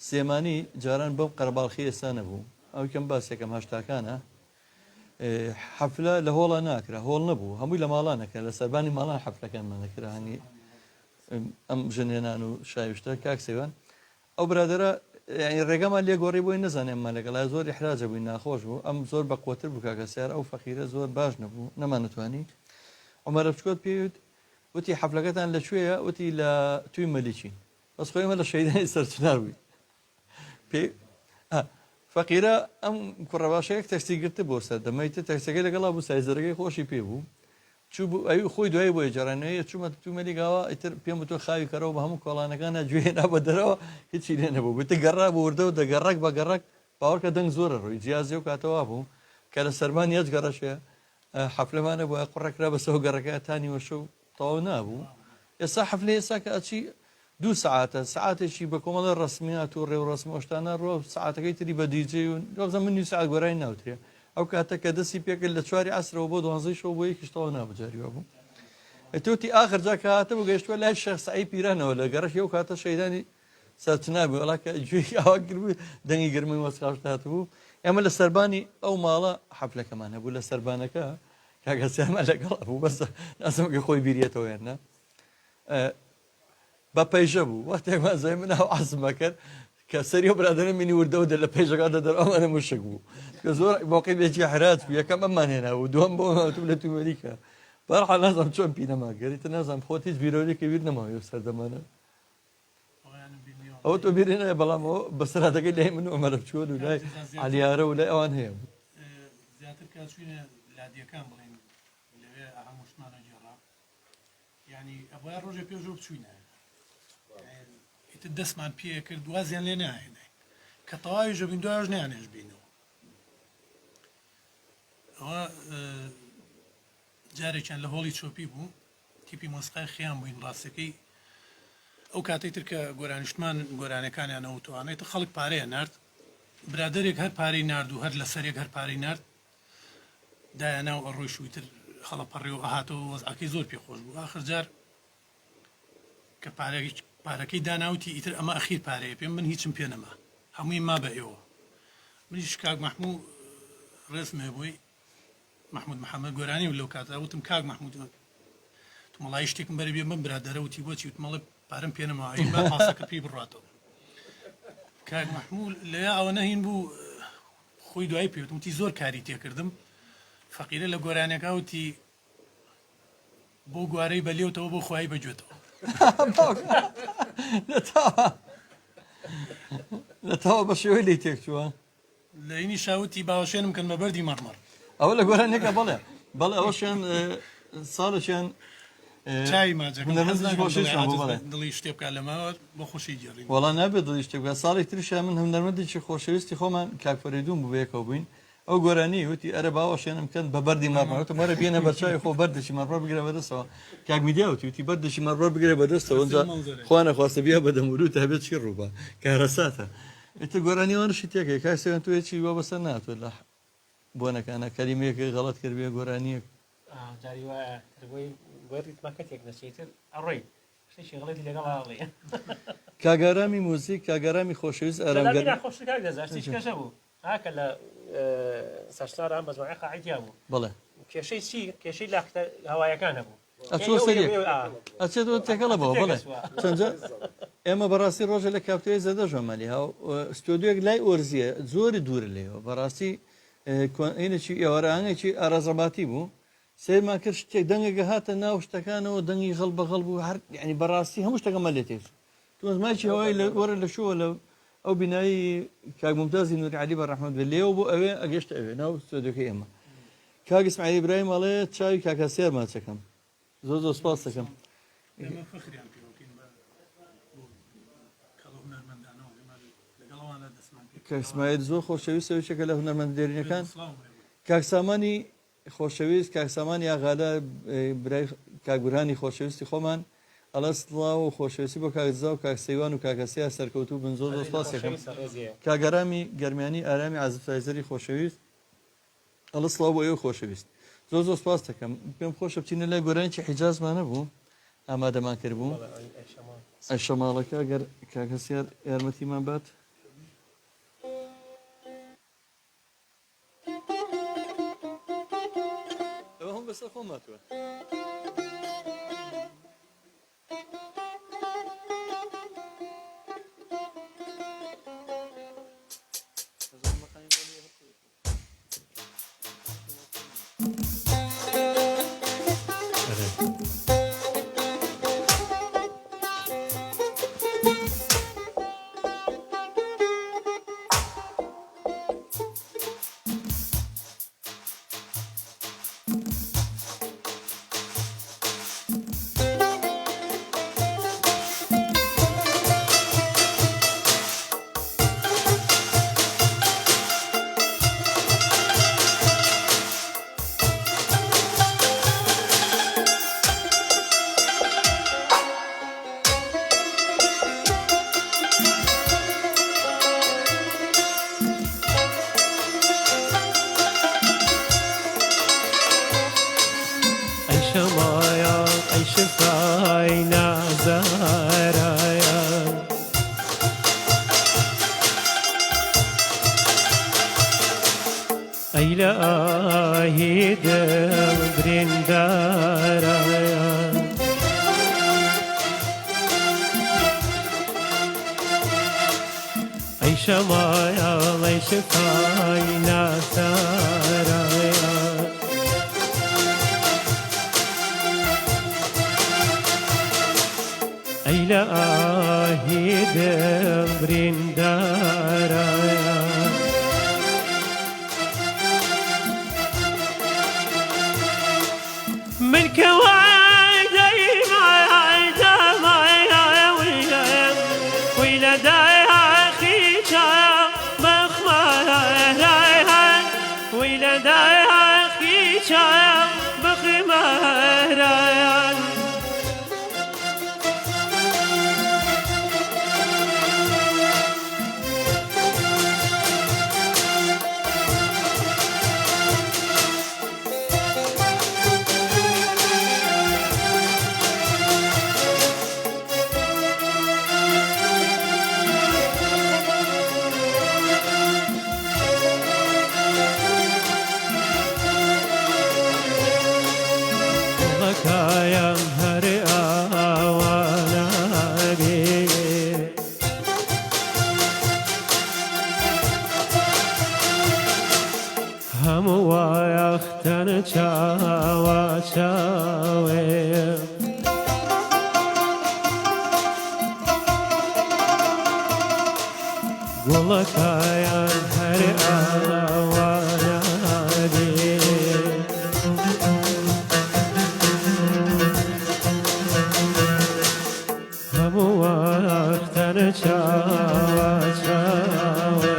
سێمانی جاران بەم قەرەباڵخی ئێستا نەبوو ئەو کەم باسێکم هەشتاکانە حەفلە لە هۆڵە ناکرا هۆڵ نەبوو هەمووی لە ماڵانەکە لە سەربانی ماڵان حەفلەکانمان نەکرانی ئەم ژنێنان و شاویشتە کاکسێوان ئەو برادرە ڕێگەمان لێ گۆڕی بۆی نەزانێممان لەگەڵای زۆر حراجە بووی ناخۆش بوو ئەم زۆر بەقوتر بوو کاکەسیار ئەو فەقیرە زۆر باش نەبوو نەمانەتوانی عمەرە بچکۆت پێوت وتی حەفلەکەتان لەکوێیە وتی لە توی مەلیکی بەس خۆیمە لە شەیدانی سەرچنار بووی پێ فەقیرە ئەم کوڕەباشەیەک تەکسی گرتە بۆ سەر دەمەیتە تەکسەکەی لەگەڵا بوو سایزەرەکەی خۆشی پێ بوو چوو بوو ئەوی خۆی دوای بۆیە جارانەیە چوومە تو مەلیگاوە ئیتر پێم تۆ خاوی کەرەوە بە هەموو کۆڵانەکانە گوێنا بە دەرەوە هیچی لێ نەبوو بتە گەڕا بۆ وردە و دەگەڕک بە گەڕک باوەڕکە دەنگ زۆرە ڕووی جیازێ و کاتەوە بوو کە لە سەرمان یەک گەڕەشێ حەفلەمانە بۆ قوڕێکرا بەسەوە گەڕەکە تانی وەشە و تەواو نابوو ئێستا حەفلە ئێستا کە ئەچی 2 ساعتە ساعتێکی بە کۆمەڵە ڕسمیات و ڕێو ڕسمۆشتانە ڕۆ ساعتەکەی تری بە دیجێ و دۆزە من ساعت گۆرای ناوترێ ئەو کاتە کە دەستی پێکرد لە 4 عەسرەوە بۆ 12 شەو بۆ یەکیشتەوە نابجاریوە بوو توتی ئاخر جا کاتە بۆ گەیشتووە لای شەخسایی پیرانەوە لە گەڕەش یەو کاتە شەیدانی سەرچنابوو وڵاکە گوێی ئاوا گربوو دەنگی گرمی وەسخاشتات بوو ئێمە لە سەربانی ئەو ماڵە حەفلەکەمان هەبوو لە سەربانەکە کاگەسیانمە لەگەڵ بوو بەس ناسمەکە خۆی بیرێتەوە هێنە بە پەیژە بوو وەختێکمان زای من ئەو عەزمە کرد کە سەری و برادرە مینی وردەوە لە پێشەکاندا دەرەوەمانە مشک بوو کە زۆر بۆقی بێکی حرات بوو یەکەم ئەممان هێنا و دووەم بۆ هاتوو لە تومەریکە بەرحال نازانم چۆن پینەما گەریتە نازانم خۆت هیچ بیرۆرێکی بیر نەماوە سەردەمانە ئەوە تۆ بیرێ نایە بەڵام ئەوە بەسەراتەکەی لای من ئەمەرە بچۆن و لای عەلیارە و لای ئەوان هەیە بوو زیاتر کە چوینە لادیەکان بڵێن لەوێ هەمووشمانە جێڕا یعنی ئەوە ڕۆژێ پێش بچوینە ئیتر دەستمان پێ کرد دوازیان لێ ناهێنای کە تەواوی ژەبین دوایش نیانێش بینەوە ئەوە جارێکیان لە هۆڵی چۆپی بوو تیپی مۆسیقای خیان بووین ڕاستەکەی ئەو کاتەی تر کە گۆرانیشتمان گۆرانەکانیانەوە توانێتە خەڵک پارەیە نرد برادێک هەر پارەی نرد و هەر لەسەرێک هەر پارەی نرد دایاناو ئەڕۆی شوویتر خەڵەپەڕێ و ئاهاتەوە وەزعەکەی زۆر پێخۆش بوو ئاخر جار کە پارەکەی داناوتی ئیتر ئەمە ئەخیر پارەیە پێم من هیچم پێ نەما هەمووی ما بە ئێوە منیش کاک مەحموود ڕێزمێ بووی محمود محەممەد گۆرانی و لەو کاتە وتم کاک مەحموود تومەڵای شتێکم بەرە بێ من برادەرە وتی بۆچی وتمەڵێ پارەم پێ نەما ئەی پاسەکە پێی بڕاتەوە کاک مەحموود لەوێ ئەوە نەهین بوو خۆی دوای پێوتم وتی زۆر کاری تێکردم فەقیرە لە گۆرانەکە وتی بۆ گوارەی بەلێوتەوە بۆ خوای بەگوێتەوە لە تاوە بە شێوەی لی تێکچووە لە اینی شاوتی باوەشێنم کەن بە بەردی مەڕمەڕ ئەوە لە گۆرانێکە بەڵێ بەڵێ ئەوەشیان ساڵێکیان چای ماجەکە دڵی شتێ بکات لەماوە بۆ خۆشی گێڕین وەڵا نابێت دڵی شتێک بکات ساڵێک تریشیان من هەنەرمەندێکی خۆشەویستی خۆمان کاک فەریدون بوو بەیەکەوە بووین ئەو گۆرانی وتی ئەرە باوەشێنم کەن بە بەردی ماڕمەوەتە مەرە بێنە بەرچاوی خۆ بەردەشی مەڕۆ بگرە بەدەستەوە کاک میدیاوتی وتی بەردەشی مەڕۆ بگرێ بەدەستەوە ئەوجا خوا نەخواستە بیا بە دەموروتە هەبێت چی ڕووبە کارەساتە ئێتە گۆرانیوانشی تێکێک کاسێن توێکی وە بەسەر ناتوێت لە بۆنەکانە کەلیمەیەکی غەڵەت کردبێ گۆرانیەک جاری وایە بۆی ریتمەکە تێک نەچێتر ئەڕێی شتێکی غڵەتی لەگەڵاڵێ کاگارامی موزیک کاگارامی خۆشەویست ئارامگەر خۆشتکار دەزاشتیش کەشە بوو هاکە لە سەرسناران بەزمای قاعیتیا بوو بڵێ کێشەی چی کێشەی لاختە هەوایەکانە بوو ئەچۆ سەری ئەچێتەوە تێکەڵە بەوە بڵێ چەندجا ئێمە بەڕاستی ڕۆژە لە کاپتەیە زەدە ژۆمەلی هاو ستۆدیۆک لای ئۆرزیە زۆری دوورە لێەوە بەڕاستی ئینەکی ئێوەرانێکی ئارازەباتی بوو سێمان کرد شتێک دەنگێکە هاتە ناو شتەکانەوە دەنگی غەڵ بەغەڵ بوو هەر ینی بەڕاستی هەموو شتەکەمە لێ تێش توزمایکی هەوای وەرە لە شووە لە ئەو بینایی کاک ممتازی نوری علی بەڕەحمەت بێت لێەوە بۆ ئەوێ ئەگەشتە ئەوێ ناو ستۆدیۆکەی ئێمە کاک ئیسماعیل ئیبراهیم ئەڵێ چاوی کاکە سێرمان چەکەم زۆر زۆر سپاس دەکەم ئێمە فخریان پێوەکەین بە کەڵە هونەرمەندانەوە لەگەڵەوانە دەستمان پێ کاک ئیسماعیل زۆر خۆشەویستەوەیەکە لە هونەرمەند دێرینەکان سڵاو کاک سامانی خۆشەویست کاک سامانی ئاغادا برای کاک بورهانی خۆشەویستی خۆمان ئەڵە سڵاو و خۆشەویستی بۆ کاکزا و کاک سەیوان و کاکەسیا سەرکەوتوو بن زۆر زۆر سپاس دەکەم کاگەرامی گەرمیانی ئارامی عازفایزەری خۆشەویست ئەڵە سڵاو بۆ ئێوە خۆشەویست زۆر زۆر سپاس دەکەم پێم خۆشە بچینە لای گۆرانێکی حیجازمانە بوو ئامادەمان کرد بوو ئەی شەماڵەکە گەر کاکەسیار یارمەتیمان بات ئەوە هەم بەسەر خۆم ماتووە إلهي دبرين دارايا أي شمايا أي شفاينا سارايا إلهي دبرين دارايا من كواعدي معايدة معايا ويلا دايها خيشا مخمارا ويلا دايها خيشا مخمارا كايم هري آوانا بي هم ويختن چاوا چاوي قول كايم هري آوانا بي وقتن چاوا چاوه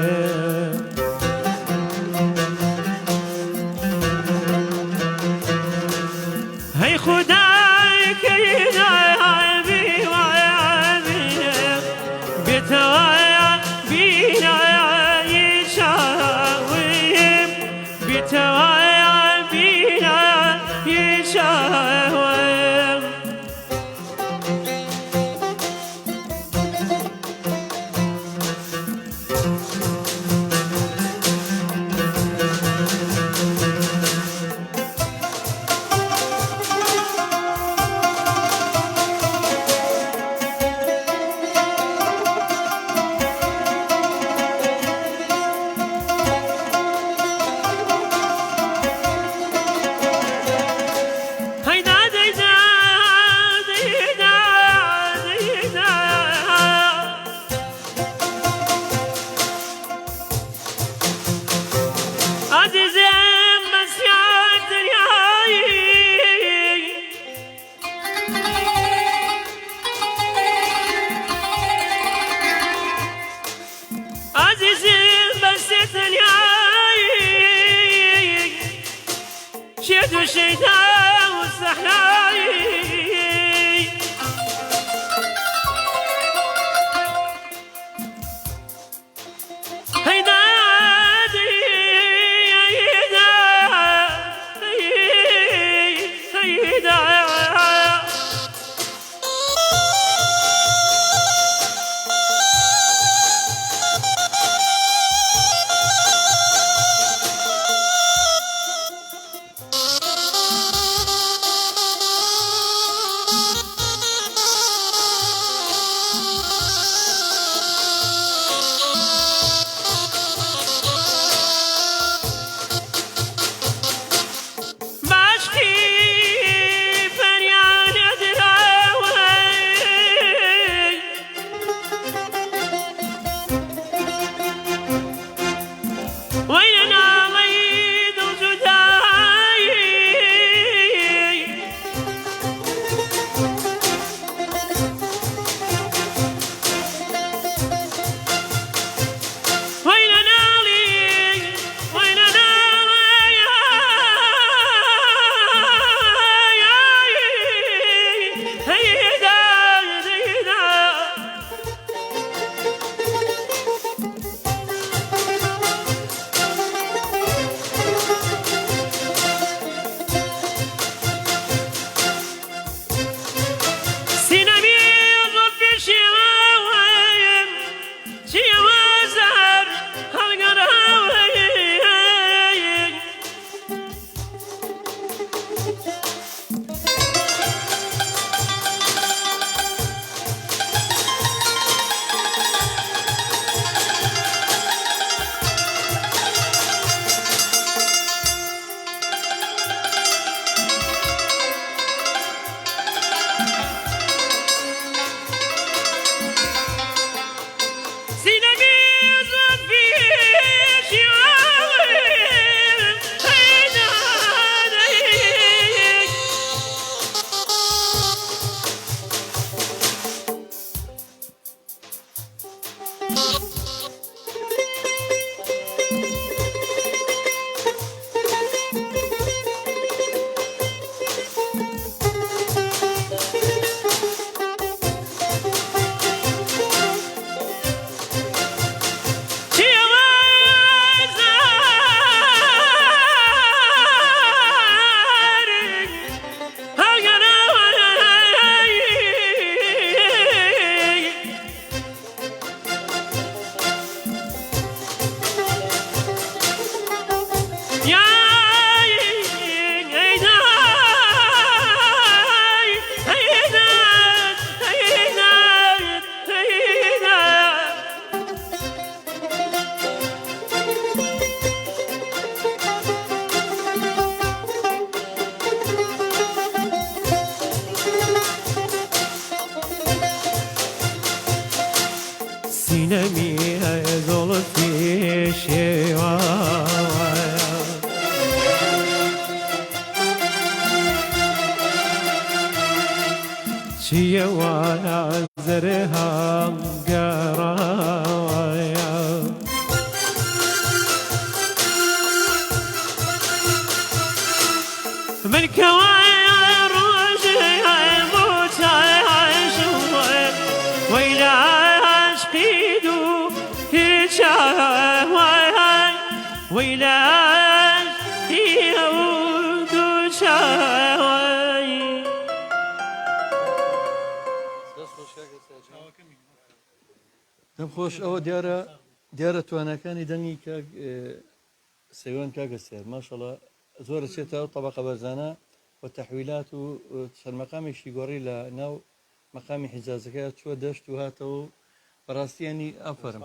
سینمی زلفی شیوان چیه وایا زرهم گرایا من كوايا روجي موتى شوي ويلا عشقيدو هيشا ويلا يهودو شاوي دەم خۆش ئەوە دیارە توانەکانی دەنگی کاک سەیوان کاکە سێر ماشەڵە زۆرە چێتەوە طبقە بەرزانە و تەحویلات و چەند مەقامێکی گۆڕی لە ناو مەقامی حیجازەکە چوە دەشت و هاتەوە بەڕاستیانی ئافرم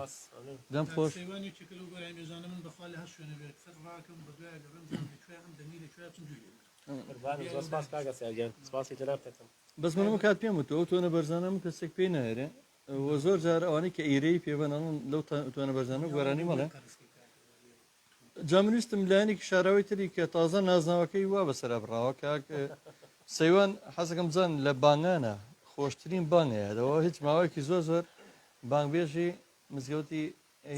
دەم خۆش سەیوانی چکل و گۆرانی بێزانە من بەخوا لە هەر شوێنە بێت سەر ڕاکەم بەدوای لەبەم زانم لەکوێ ئەم دەنگی لەکوێ بچم دوێ سپاس کاگە سەرگیان سپاسی جەناب کەتم بەس منم کات پێم وتەوە ئەو تۆنە بەرزانەم کەسێک پێی نایرێ و زۆر جار ئەوانەی کە ئیرەی پێبەنەڵن لەو توانە بەرزانە گۆرانی مەڵێ جامنویستم لایەنێکی شاراوی تری کە تازە نازناوەکەی وا بەسەرا بڕاوە کاک سەیوان حەزەکەم بزان لە بانگانە خۆشترین بانگەیە دەوە هیچ ماوەیەکی زۆر بانگبێژی مزگەوتی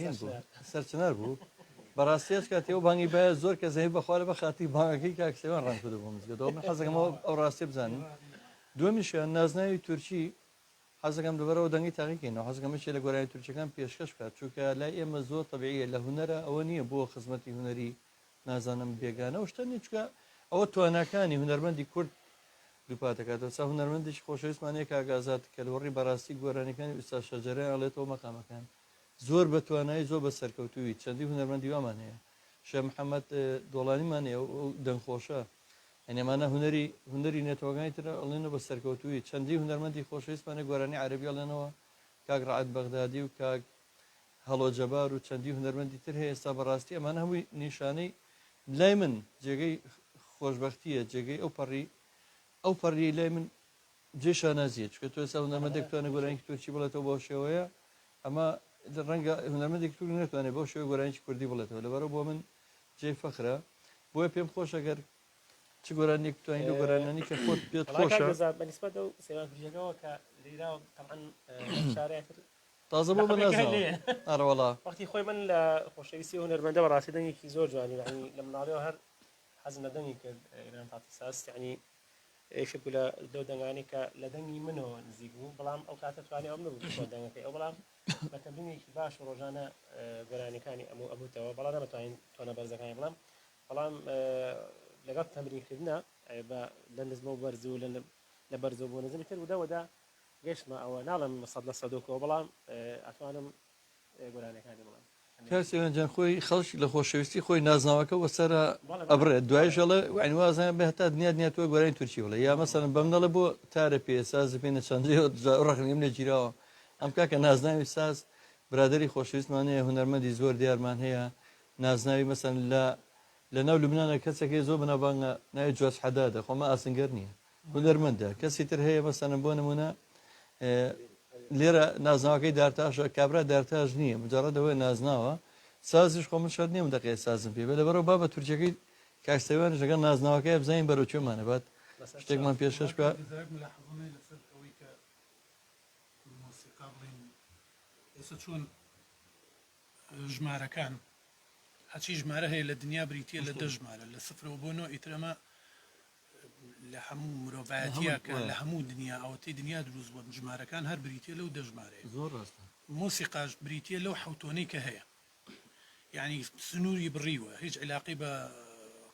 هین بوو سەرچنار بوو بەڕاستیش کاتێەوە بانگی باە زۆر کە زەهی بەخوارە بە خاتی بانگەکەی کاک سەیوان ڕانکردو بۆ مزگەوتەوە من حەزەکەمەوە ئەو ڕاستی بزانین دومیشیان نازناوی تورکی حەزەکەم لەبەرەوە دەنگی تاقیکەینەوە حەزەکەمەشی لە گۆرانی تورکیەکان پێشکەش بکات چونکە لای ئێمە زۆر تەبیعیە لە هونەرە ئەوە نییە بۆ خزمەتی هونەری نازانم بێگانە و شتە چکە ئەوە تواناکانی هونەرمەندی کورد دووپاتەکاتەوە چا هونەرمەندێکی خۆشەویستمانەیە کاگازات کە لەوەڕی بەڕاستی گۆرانەکانی ئوستا شەجەرەیان ئەڵێتەوە مەقامەکان زۆر بە توانایی زۆر بە سەرکەوتووی چەندی هونەرمەندی وامان هەیە شێخ محەممەد دۆڵانیمان هەیە و دەنگخۆشە ئەنێمانە هونەری نێتۆگانی ترە ئەڵێنە بە سەرکەوتووی چەندی هونەرمەندی خۆشەویستمانە گۆرانی عەربی ئەڵێنەوە کاک ڕعەت بەغدادی و کاک هەڵۆ جەبار و چەندی هونەرمەندی تر هەیە ئێستا بەڕاستی ئەمانە هەمووی نیشانەی لای من جێگەی خۆشبەختیە جێگەی ئەو پەڕی لای من جێشا نازیە چکە تۆ ئێستا هونەرمەندێک توانە گۆرانێکی تورکی بڵێتەوە بۆ شێوەیە ئەمە ڕەنگە هونەرمەندێکی تور ناتوانێت بۆ شێوە گۆرانێکی کوردی بڵێتەوە لەبەرەوە بۆ من جێ فەخرە بۆیە پێم خۆش ئەگەر چ گۆرانێک توانین لە گۆرانانی کە خۆت پێت خۆشە بەنسبەت ئەو سەیوان کوردیەکەەوە کە لێرا طبعاً شارەتر تازە بۆ بەنازەوە ئەڕەوەڵا وەختی خۆی من لە خۆشەویستی هونەرمەندە بەڕاستی دەنگێکی زۆر جوانی ینی لە مناڵیەوە هەر حەزم لە دەنگی کرد ئێران تاتی ساس ینی شکو لە دەو دەنگانی کە لە دەنگی منەوە نزیک بوو بەڵام ئەو کاتە توانی ئەم نبوو بۆ دەنگەکەی ئەو بەڵام بە تەمرینێکی باش و ڕۆژانە گۆرانەکانی ئەبووتەوە بەڵام نەمەتوانین تۆنە بەرزەکانی بەڵام لەگەڵ تەمرینکردنە لە نزمە و بەرز و لە بەرزەوە بۆ نزمی تر ودا گەشتمە ئەوە ناڵم 100% بەڵام ئەتوانم گۆرانەکانی بڵام کاسێوەنجان خۆی خەڵکی لە خۆشەویستی خۆی نازناوەکە وەسەرە ئەبرێت دوایشەڵە وانوازان بە هەتا دنیا تۆ گۆرانی تورکی وڵە یا مەسەن بەمنەڵە بۆ تارە پێ ساز پێنە چەندی ڕخنیم لە گیرەوە ئەم کاکە نازناوی ساز برادری خۆشەویستمانەیە هونەرمەندی زۆر دیارمان هەیە نازناوی مەسەن لە ناو لوبنانە کەسێکی زۆر بنەبانگە ناوی جۆرج حەدادە خۆمە ئاسنگەر نییە هونەرمەندە کەسی تر هەیە مەسەنە بۆ نمونە لێرە نازناوەکەی دارتاشە کابرا دارتاژ نییە مجارڕەدەوەی نازناوە سازیش خۆمن شاد نییە دەقێ سازم پێ بێ لەبەرەوە با بە تورکیەکەی کاکسەوانش لەگەڵ نازناوەکەی بزانین بەرەو چێمانە بات شتێکمان پێشکەش بکە ئێستا چۆن ژمارەکان هەچی ژمارە هەیە لە دنیا بریتە لە 10 ژمارە لە 0 بۆ 9 ئیترەمە لە هەموو مرۆڤایەتیە کە لە هەموو دنیا ئەوەتی دنیا دروست بووە ژمارەکان هەر بریتە لەو 10 ژمارەیە زۆر ڕاستە مۆسیقاش بریتە لەو حوتۆنەی کە هەیە یعنی سنووری بڕیوە هیچ علاقی بە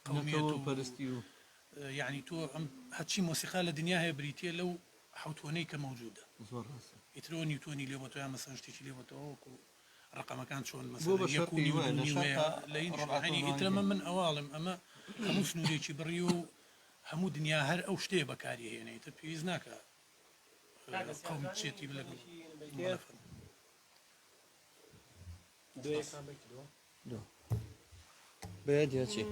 قومیەت و پەرستی و یعنی تۆ ئەم هەچی مۆسیقا لە دنیا هەیە بریتە لەو حوتۆنەی کە مەوجودە زۆر ڕاستە ئیترۆ نیوتۆنی لێ بۆ تۆیان مەسەن شتێکی لێ بۆتەوە وەکو ڕقەمەکان چۆن بۆ بە مەسەن شەرقی وایە لە شەرقا لە این ڕەبعەت ینی و ئیترەمە من ئەواڵم ئەمە هەموو سنوورێکی بڕی و هەموو دنیا هەر ئەو شتێ بەکاری هێنێتە پێویست ناکە قوم چێتی بلەگەڵ بەیە چی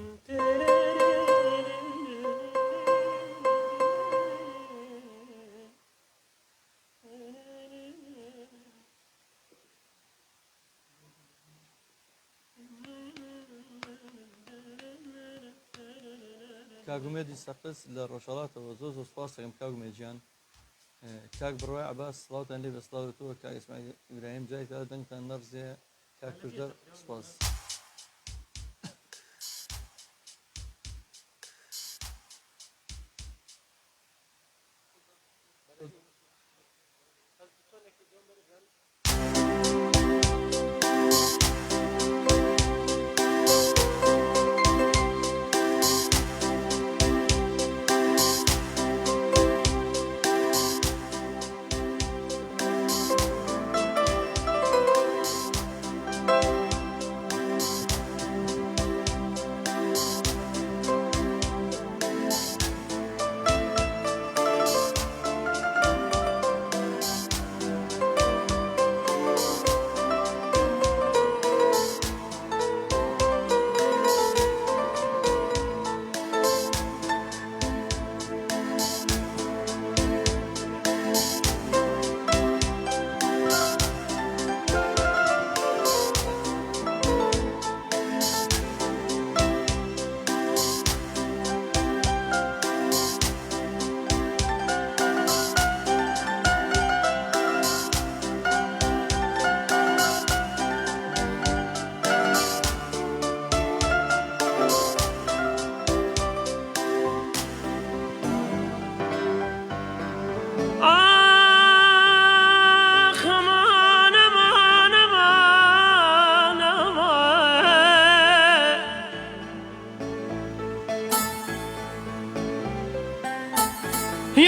کاگومێدی سەقس لە ڕۆژهڵاتەوە زۆر زۆر سپاس دەکەم کاگومێجیان کاک بڕوای عباس سڵاوتان لێ بە سڵاوتەوە کاک ئیسماعیل ئیبراهیم جایتا دەنگتان نەرزێ کاک کوردەر سپاس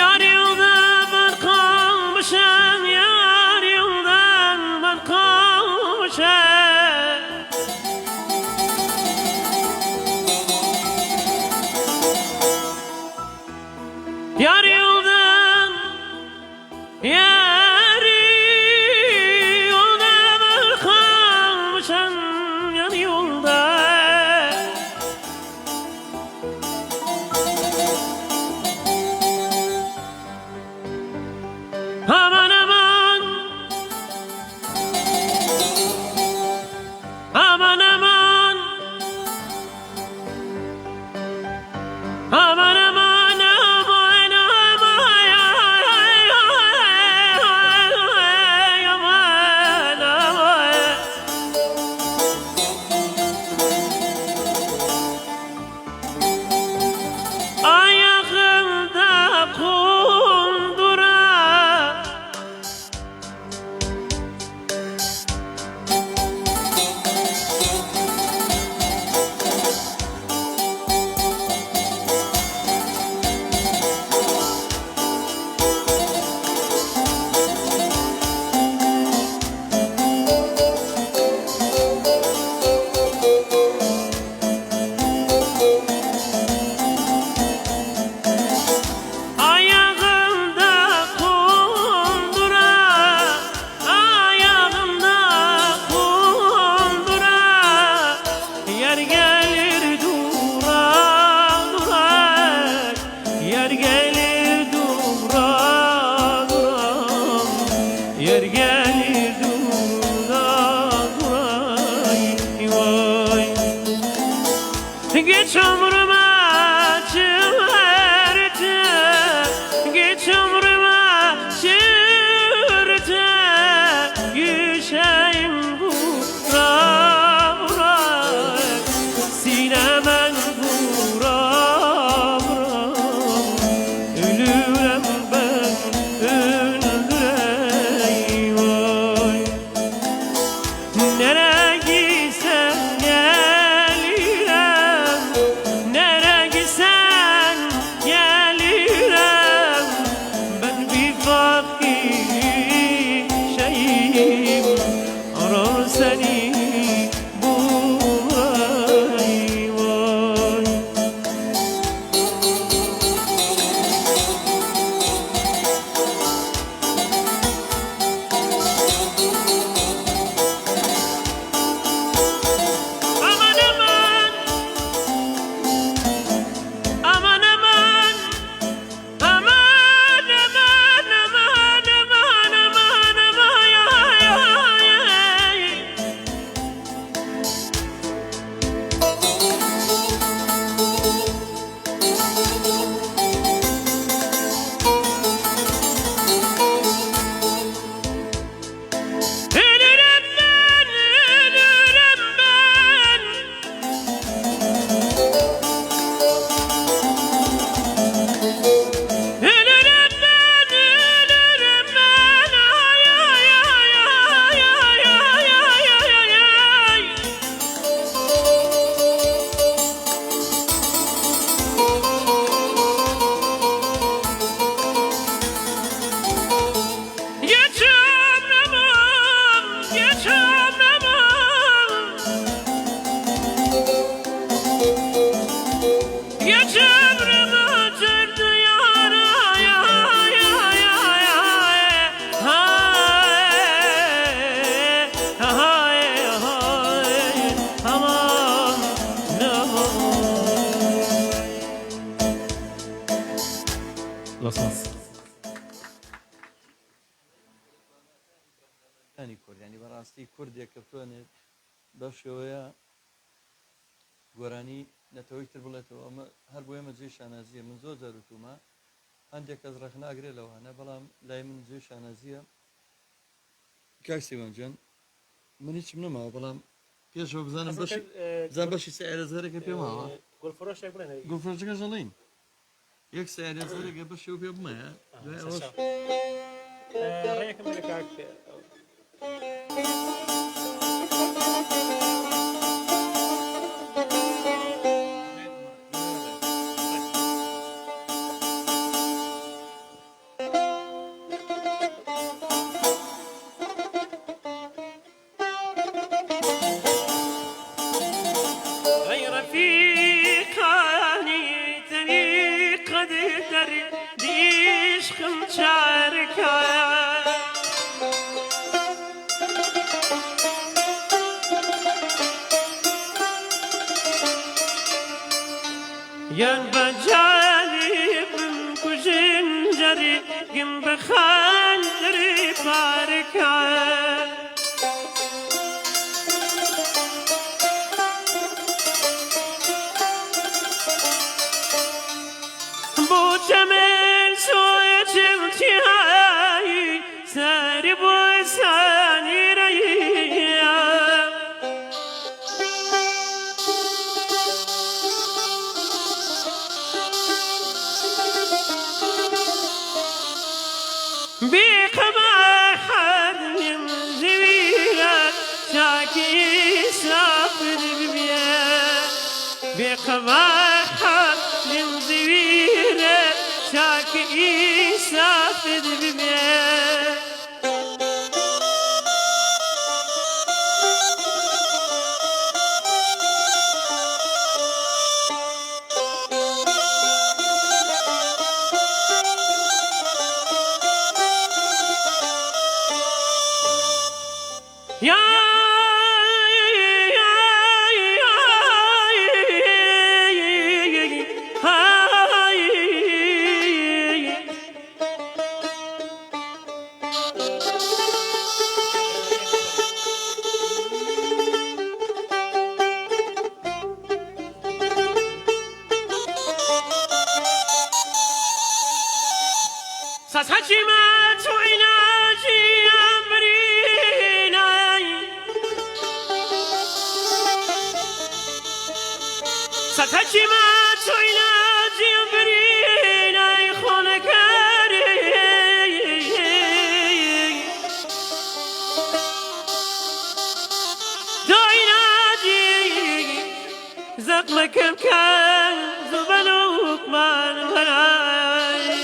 Yar yıldan ben kalmışım, yar yıldan ben kalmışım. Yar yıldan, yar yıldan ben kalmışım, yar yıldan. Aman aman, aman aman, aman aman, aman aman, aman. Ayağımda kundura, ayağımda kundura, ayağımda kundura. Yer gelir dura dura, yer gelir dura dura, yer gelir dura dura. Vay. Geç ömrüme çığırtı, geç ömrüme çığırtı, düşeyim bura راسني بوراي وای aman aman aman aman aman aman aman aman aman aman ya ya ya ölürüm ben ölürüm ben ölürüm ben ölürüm ben ay ay ay ay ay ay ay ay ay geç ömrümüm geç ömrümüm geç ömrümü sürdü yara ya ya ya ya hay hay hay aman aman Losmas ینی کورد ینی بەڕاستی کوردێک کە بتوانێت بەو شێوەیە گۆرانی نەتەوەی تر بڵێتەوە ئەمە هەر بۆ ئێمە جێی شانازیە من زۆر جاروتومە هەندێک کەس ڕێکخناگرێت لەوانە بەڵام لای من جێی شانازیە کاک سیوانجان من هیچم نەماوە بەڵام پێشەوە بزانم بزان بەشی سەیارەزەرێکە پێماوە گلفرۆشێک بڵێن گوڵفرۆشەکە ژەڵین یەک سەیارەزەرێکە بەشەوە پێ بمایە دوای ئەوەش ڕێیەکەم لە کاک غير في قاني طريق در ديش خمشارك ين بجانب كجنجري قم بخاندري باركا بوچمن سوی چمتیایی سری بوسانی ریا بقما حد من زويرة شاكي سافر ببيا بقما حد من زويرة شاكي سافر ببيا يا ساتشي ما توينا جي أمريناي ساتشي ما توينا جي أمريناي خونكاري دوينا جي زقلك بكان زبنوك من غناي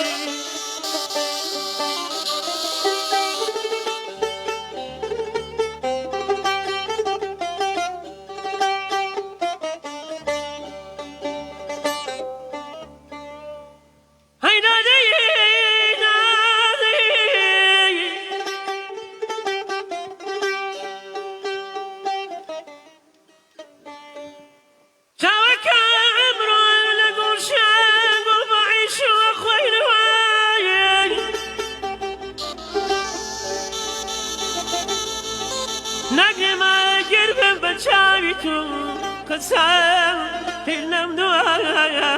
نەگەما گربم بە چاوی تو قسەم پێ نەمدوایە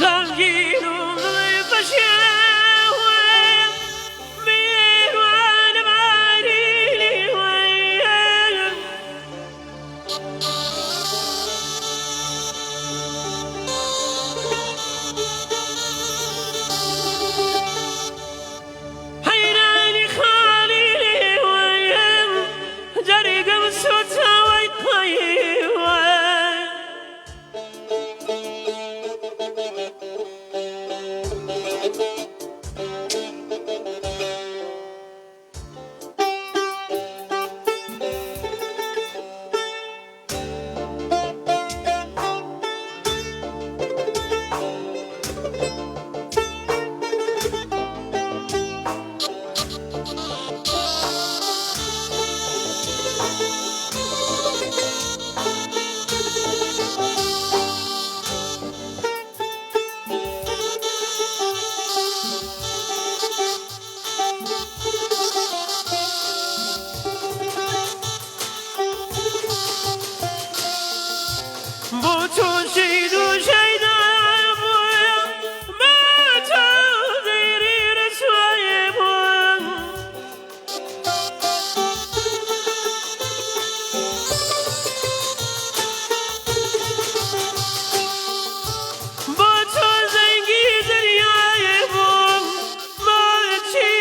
غمگین و بەشێوەیە میێوانە ماریلی وەیە حەیرانی خالیلی وەیە جەریگەم سوتەوەی پەیوە بۆ تۆ شەید و شەیدا بووە بۆ تۆ زەیری ڕسوایە بووە بۆ تۆ زەنگی دەریایە بووم بۆچی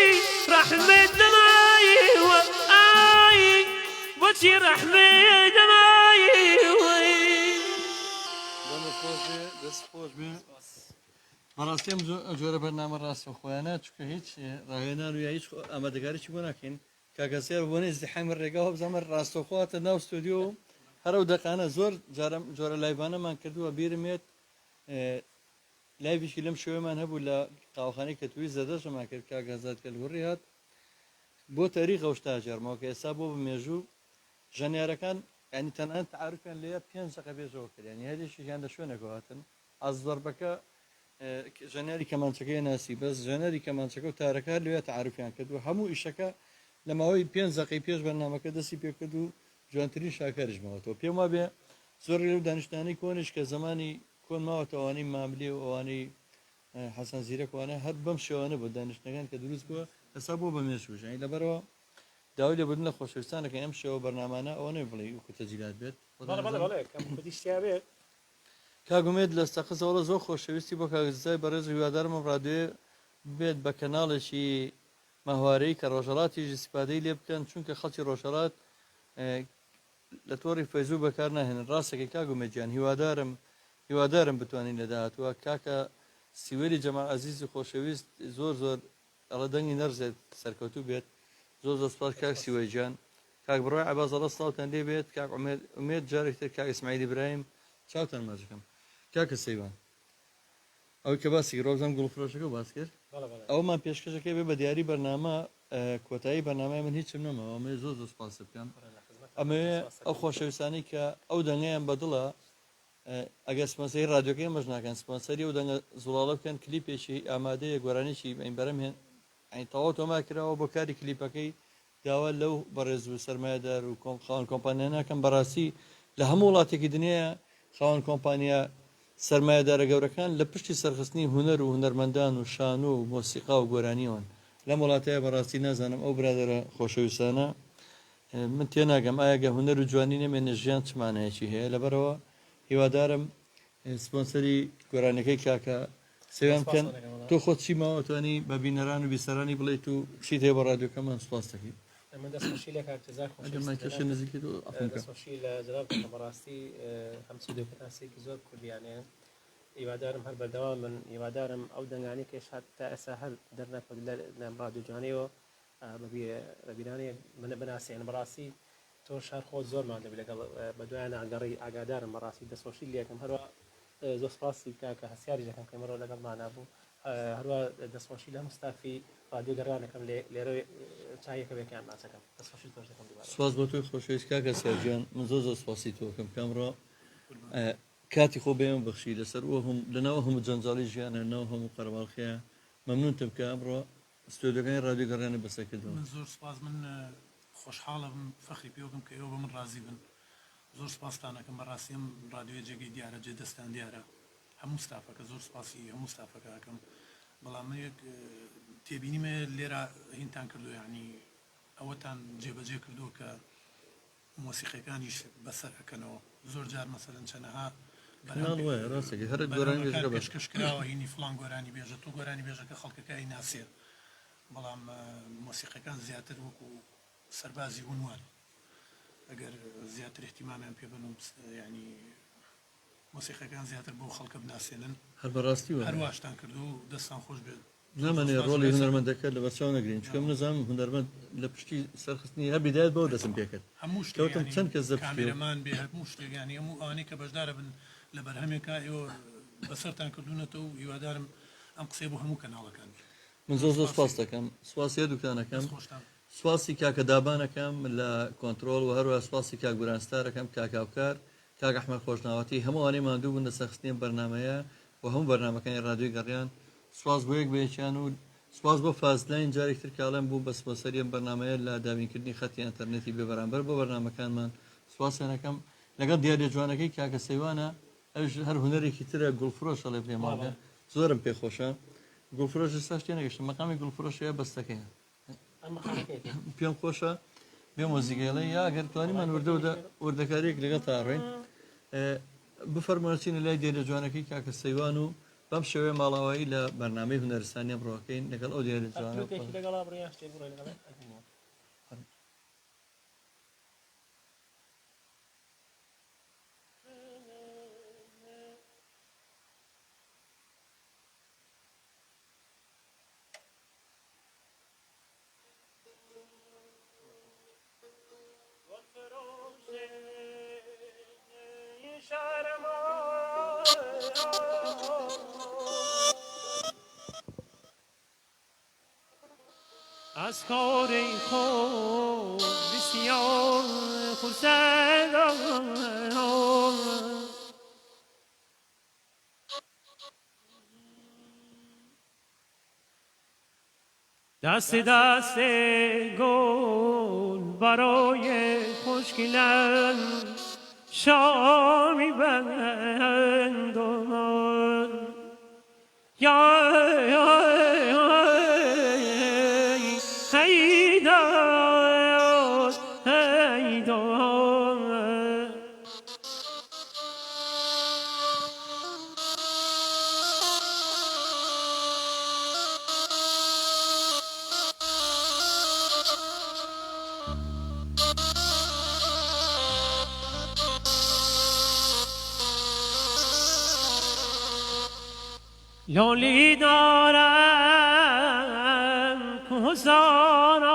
ڕەحمت دەمایەوە ئای بۆچی ڕەحمت دەمایەوە دەست خۆش بێ بەڕاستی ئەم جۆرە بەرنامە ڕاستەوخۆیانە چونکە هیچ ڕاهێنان و یا هیچ ئامادەگاریی بۆ ناکەین کاکەسیار بۆ نزدیحامی ڕێگاوە بزانمە ڕاستەوخۆاتە ناو ستۆدیۆ هەرو دەقانە زۆر جۆرە لایڤانەمان کردووە بیرمێت لایڤیشی لەم شوێمان هەبوو لە قاوەخانەی کە توی زەدەشەمان کرد کاگازات کەلوڕی هات بۆ تاریخ هەشتاژێرمەوە کە ئێستا بۆ بمێژوو ژەنیارەکان ینی تەنان تعارفیان لێە 5 دقە بێژەوە کرد ینی هەرێکیان لە شوێنێکەوە هاتن ئاز زۆربەکە ژەنیاری کەمانچەکەی ناسی بەس ژەنەری کەمانچەکە و تارەکە لێە تعارفیان کرد و هەموو ئیشەکە لە ماوەی 5 دقەی پێش بەرنامەکە دەستی پێ کرد و جوانترین شاکەرش ماوەتەوە پێم وا بێ زۆر لەو دانیشتانی کۆنش کە زمانی کۆن ماوەتە ئەوانەی ماملی و ئەوانەی حەسەن زیرەکوانە هەر بەم شێوانە بۆ دانیشتەکان کە دروست بووە ئەستا بۆ بەمێژوژانی لەبەرەوە داوای لێبوردن لە خۆشەویستانەکە ئەم شێوە بەرنامانە ئەوە نەی بڵێ وکو تەجیلات بێت بەڵێ کاگومێت لە ستەقزەوە زۆر خۆشەویستی بۆ کاگزای بەڕێز هیوادارم ڕادوێ بێت بە کەناڵێکی ماهوارەی کە ڕۆژەڵاتیژی سیپادەی لێ بکەن چونکە خەڵکی ڕۆژەڵات لە تۆڕی فەیزوو بەکار ناهێنن ڕاستەکە کاگومێتیان هیوادارم بتوانین لە داهاتوە کاکە سیوەری جەماع عەزیزی خۆشەویست زۆر ئەڵە دەنگی نەرزێت سەرکەوتوو بێت زۆر سپاس کاک سیوەیجان کاک بڕای عەبازەڵە سڵاوتان لێ بێت کاک ئومێد جارێک تر کاک ئیسماعیل ئیبراهیم چاوتان ماچەکەم کاکە سەیوان ئەوەی کە باسی ڕۆژان گوڵفرۆشەکە باس کرد ئەومان پێشکەشەکەی بێ بە دیاری بەرنامە کۆتایی بەرنامای من هیچم نەمەوە ئەمە زۆر سپاس بکەم ئەمە ئەو خۆشەویستانی کە ئەو دەنگیان بەدڵە ئەگەر سپۆنسەری ڕادیۆکەی مەژ ناکەن سپۆنسەری ئەو دەنگە زوڵاڵە بکەن کلیپێکی ئامادەیە گۆرانێکی بەرەم هێن تەواو تۆما کراوە بۆ کاری کلیپەکەی داوا لەو بەڕێز و سەرمایهدار و خاوەن کۆمپانیا ناکەم بەڕاستی لە هەموو وڵاتێکی دنیا خاوەن کۆمپانیا سەرمایهدارە گەورەکان لە پشتی سەرخستنی هونەر و هونەرمەندان و شانۆ و مۆسیقا و گۆرانیەوەن لەم وڵاتەیە بەڕاستی نازانم ئەو برادرە خۆشەویستانە من تێناگەم ئایا هونەر و جوانی نەمێنێ ژیان چمانەیەکی هەیە لەبەرەوە هیوادارم سپۆنسەری گۆرانەکەی کاکە سەویان بکەن تۆ خۆت چی ماوەتوانی بە بینەران و بیسەرانی بڵێیت و چیت هەیە بە ڕادیۆکەمان سوپاس دەکەیت کەشە نزیکێت دەستخۆشی لە جەناب بەڕاستی هەمچی دۆکتاسێکی زۆر کوردیانەیە هیوادارم هەر بەردەوام من هیوادارم ئەو دەنگانی کێش تا ئێستا هەر دەرنەکەوت لە ڕادیۆ جوانەوە بە بیرانەیە منە بناسیێن بەڕاستی تۆ شار خۆت زۆرمان دەبێت لەگەڵ بە دوایان ئاگەڕی ئاگادارم بەڕاستی دەستخۆشی لێکم هەروە زۆر سپاسی بکە کە هەسیاری دەکەم کە ئێمەڕۆ لەگەڵمان بوو هەروە دەستخۆشی لە مستافی رادیۆ گەڕانەکەم لێرە چایەکە بێکیان ناسەکەم دەستخۆشی تۆش دەکەم دووبارە. سواز بۆ تۆی خۆشەویست کاکە سیارجیان من زۆر سپاسی تۆکەم کامڕۆ کاتی خۆ بێمە بەخشی لەسەر لەناوە هەموو جەنجاڵی ژیانە ناو هەموو قەرەباڵخەیە مەمنونتم کە ئەمڕۆ ستۆدیۆکانی رادیۆ گەڕانی بەسەر کردووە. من زۆر سپاس من خۆشحاڵم فەخری پێ بم کە ئێوە بە من ڕازی بن زۆر سپاستانەکەم بەڕاستیم رادیۆ جێگەی دیارە جێ دەستان دیارە هەموو ستافەکە زۆر سپاسی هەموو ستافەکەکەم بەڵام یەک تێبینیمە لێرە هینتان کردو یعنی ئەوەتان جێبەجێ کردو کە مۆسیقەکانیش بەسەر ئەکەنەوە زۆر جار مەسەرەن چەنەها ڕاستێکی هەر گۆرانی پێشکەشکراوە هینی فلان گۆرانی بێژە تو گۆرانی بێژەکە خەڵکەکەی ناسێ بەڵام مۆسیقەکان زیاتر وەکو سەربازی ونوان ئەگەر زیاتر احتیمامیان پێ بن و ینی مۆسیقەکان زیاتر بۆ خەڵکە بناسێنن هەر بەڕاستی هەرواشتان کردو دەستان خۆش بێت نامانێ ڕۆڵی هونەرمەندەکە لە بەرچاو نەگرین چکە منەزانم هونەرمەند لە پشتی سەرخستنی هەر بیدایەت بەوە دەسم پێکرد هەموو کەوتم چەند کەس کامێرەمان بێ هەموو شتێکیانی هەموو ئەوانەی کە بەشدارە بن لە بەرهەمێکا ئێوە بەسەرتان کردوونەتەوە و هیوادارم ئەم قسەی بۆ هەموو کەناڵەکان من زۆر سپاس دەکەم سواسی دوکانەکەم سواسی کاکە دابانەکەم لە کۆنتترۆل و هەروە سواسی کاک گورانستارەکەم کاکاوکار کاک ئەحمەد خۆشناوەتی هەمووانەی ماندوو بوون لە سەرخستنی بەرنمەیە و هەموو بەرنمەکانی رادیۆی گەڕیان سواس بۆ یەک بەیەکیان و سواس بۆ فازلاین جارێکتر کاڵم بوو بە سپۆسەریە بەرنمەیە لە دابینکردنی خەتی ئینتەرنێتی بێ بەرامبەر بۆ بەرنمەکانمان سواسیانەکەم لەگەڵ دیارە جوانەکەی کاکە سەیوانە ئەوش هەر هونەرێکی ترە گوڵفرۆش ئەڵێ پێماڵە زۆرم پێخۆشە گوڵفرۆش ساش تێ نەگەشتم مەقامی گوڵفرۆشەیە بەستەکەیە پێم خۆشە بێ مۆزیگەڵی یا ئەگەر توانیمان وردەکارێک لەگەڵ تاڕێن بفەرمانچینە لای دیارە جوانەکەی کاکە سەیوان و بەم شێوەیە ماڵاوایی لە بەرنامەی هونەرستانی ڕۆکەین لەگەڵ ئەو دیارە جوانە از کار خود بسیار خرسندم دست دست گل برای خوشگلم شامی بندم یا لالی دارم کوزانان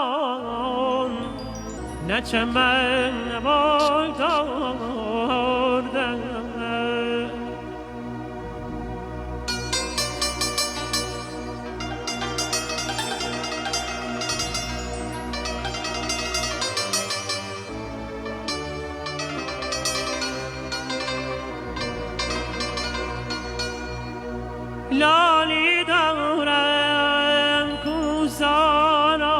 نه چمن نه بال داردم لالی دارم کوزانا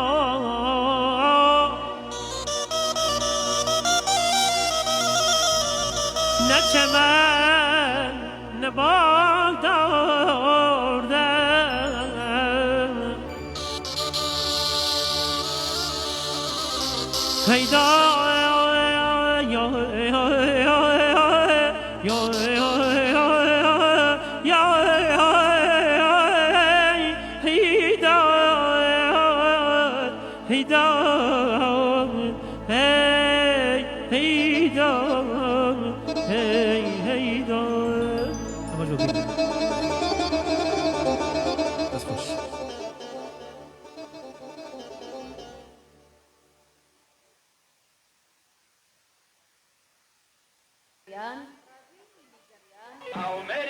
نه چمن نه بال داردم پیدا خۆش ببین دەست خۆش. گەریان ئەومێ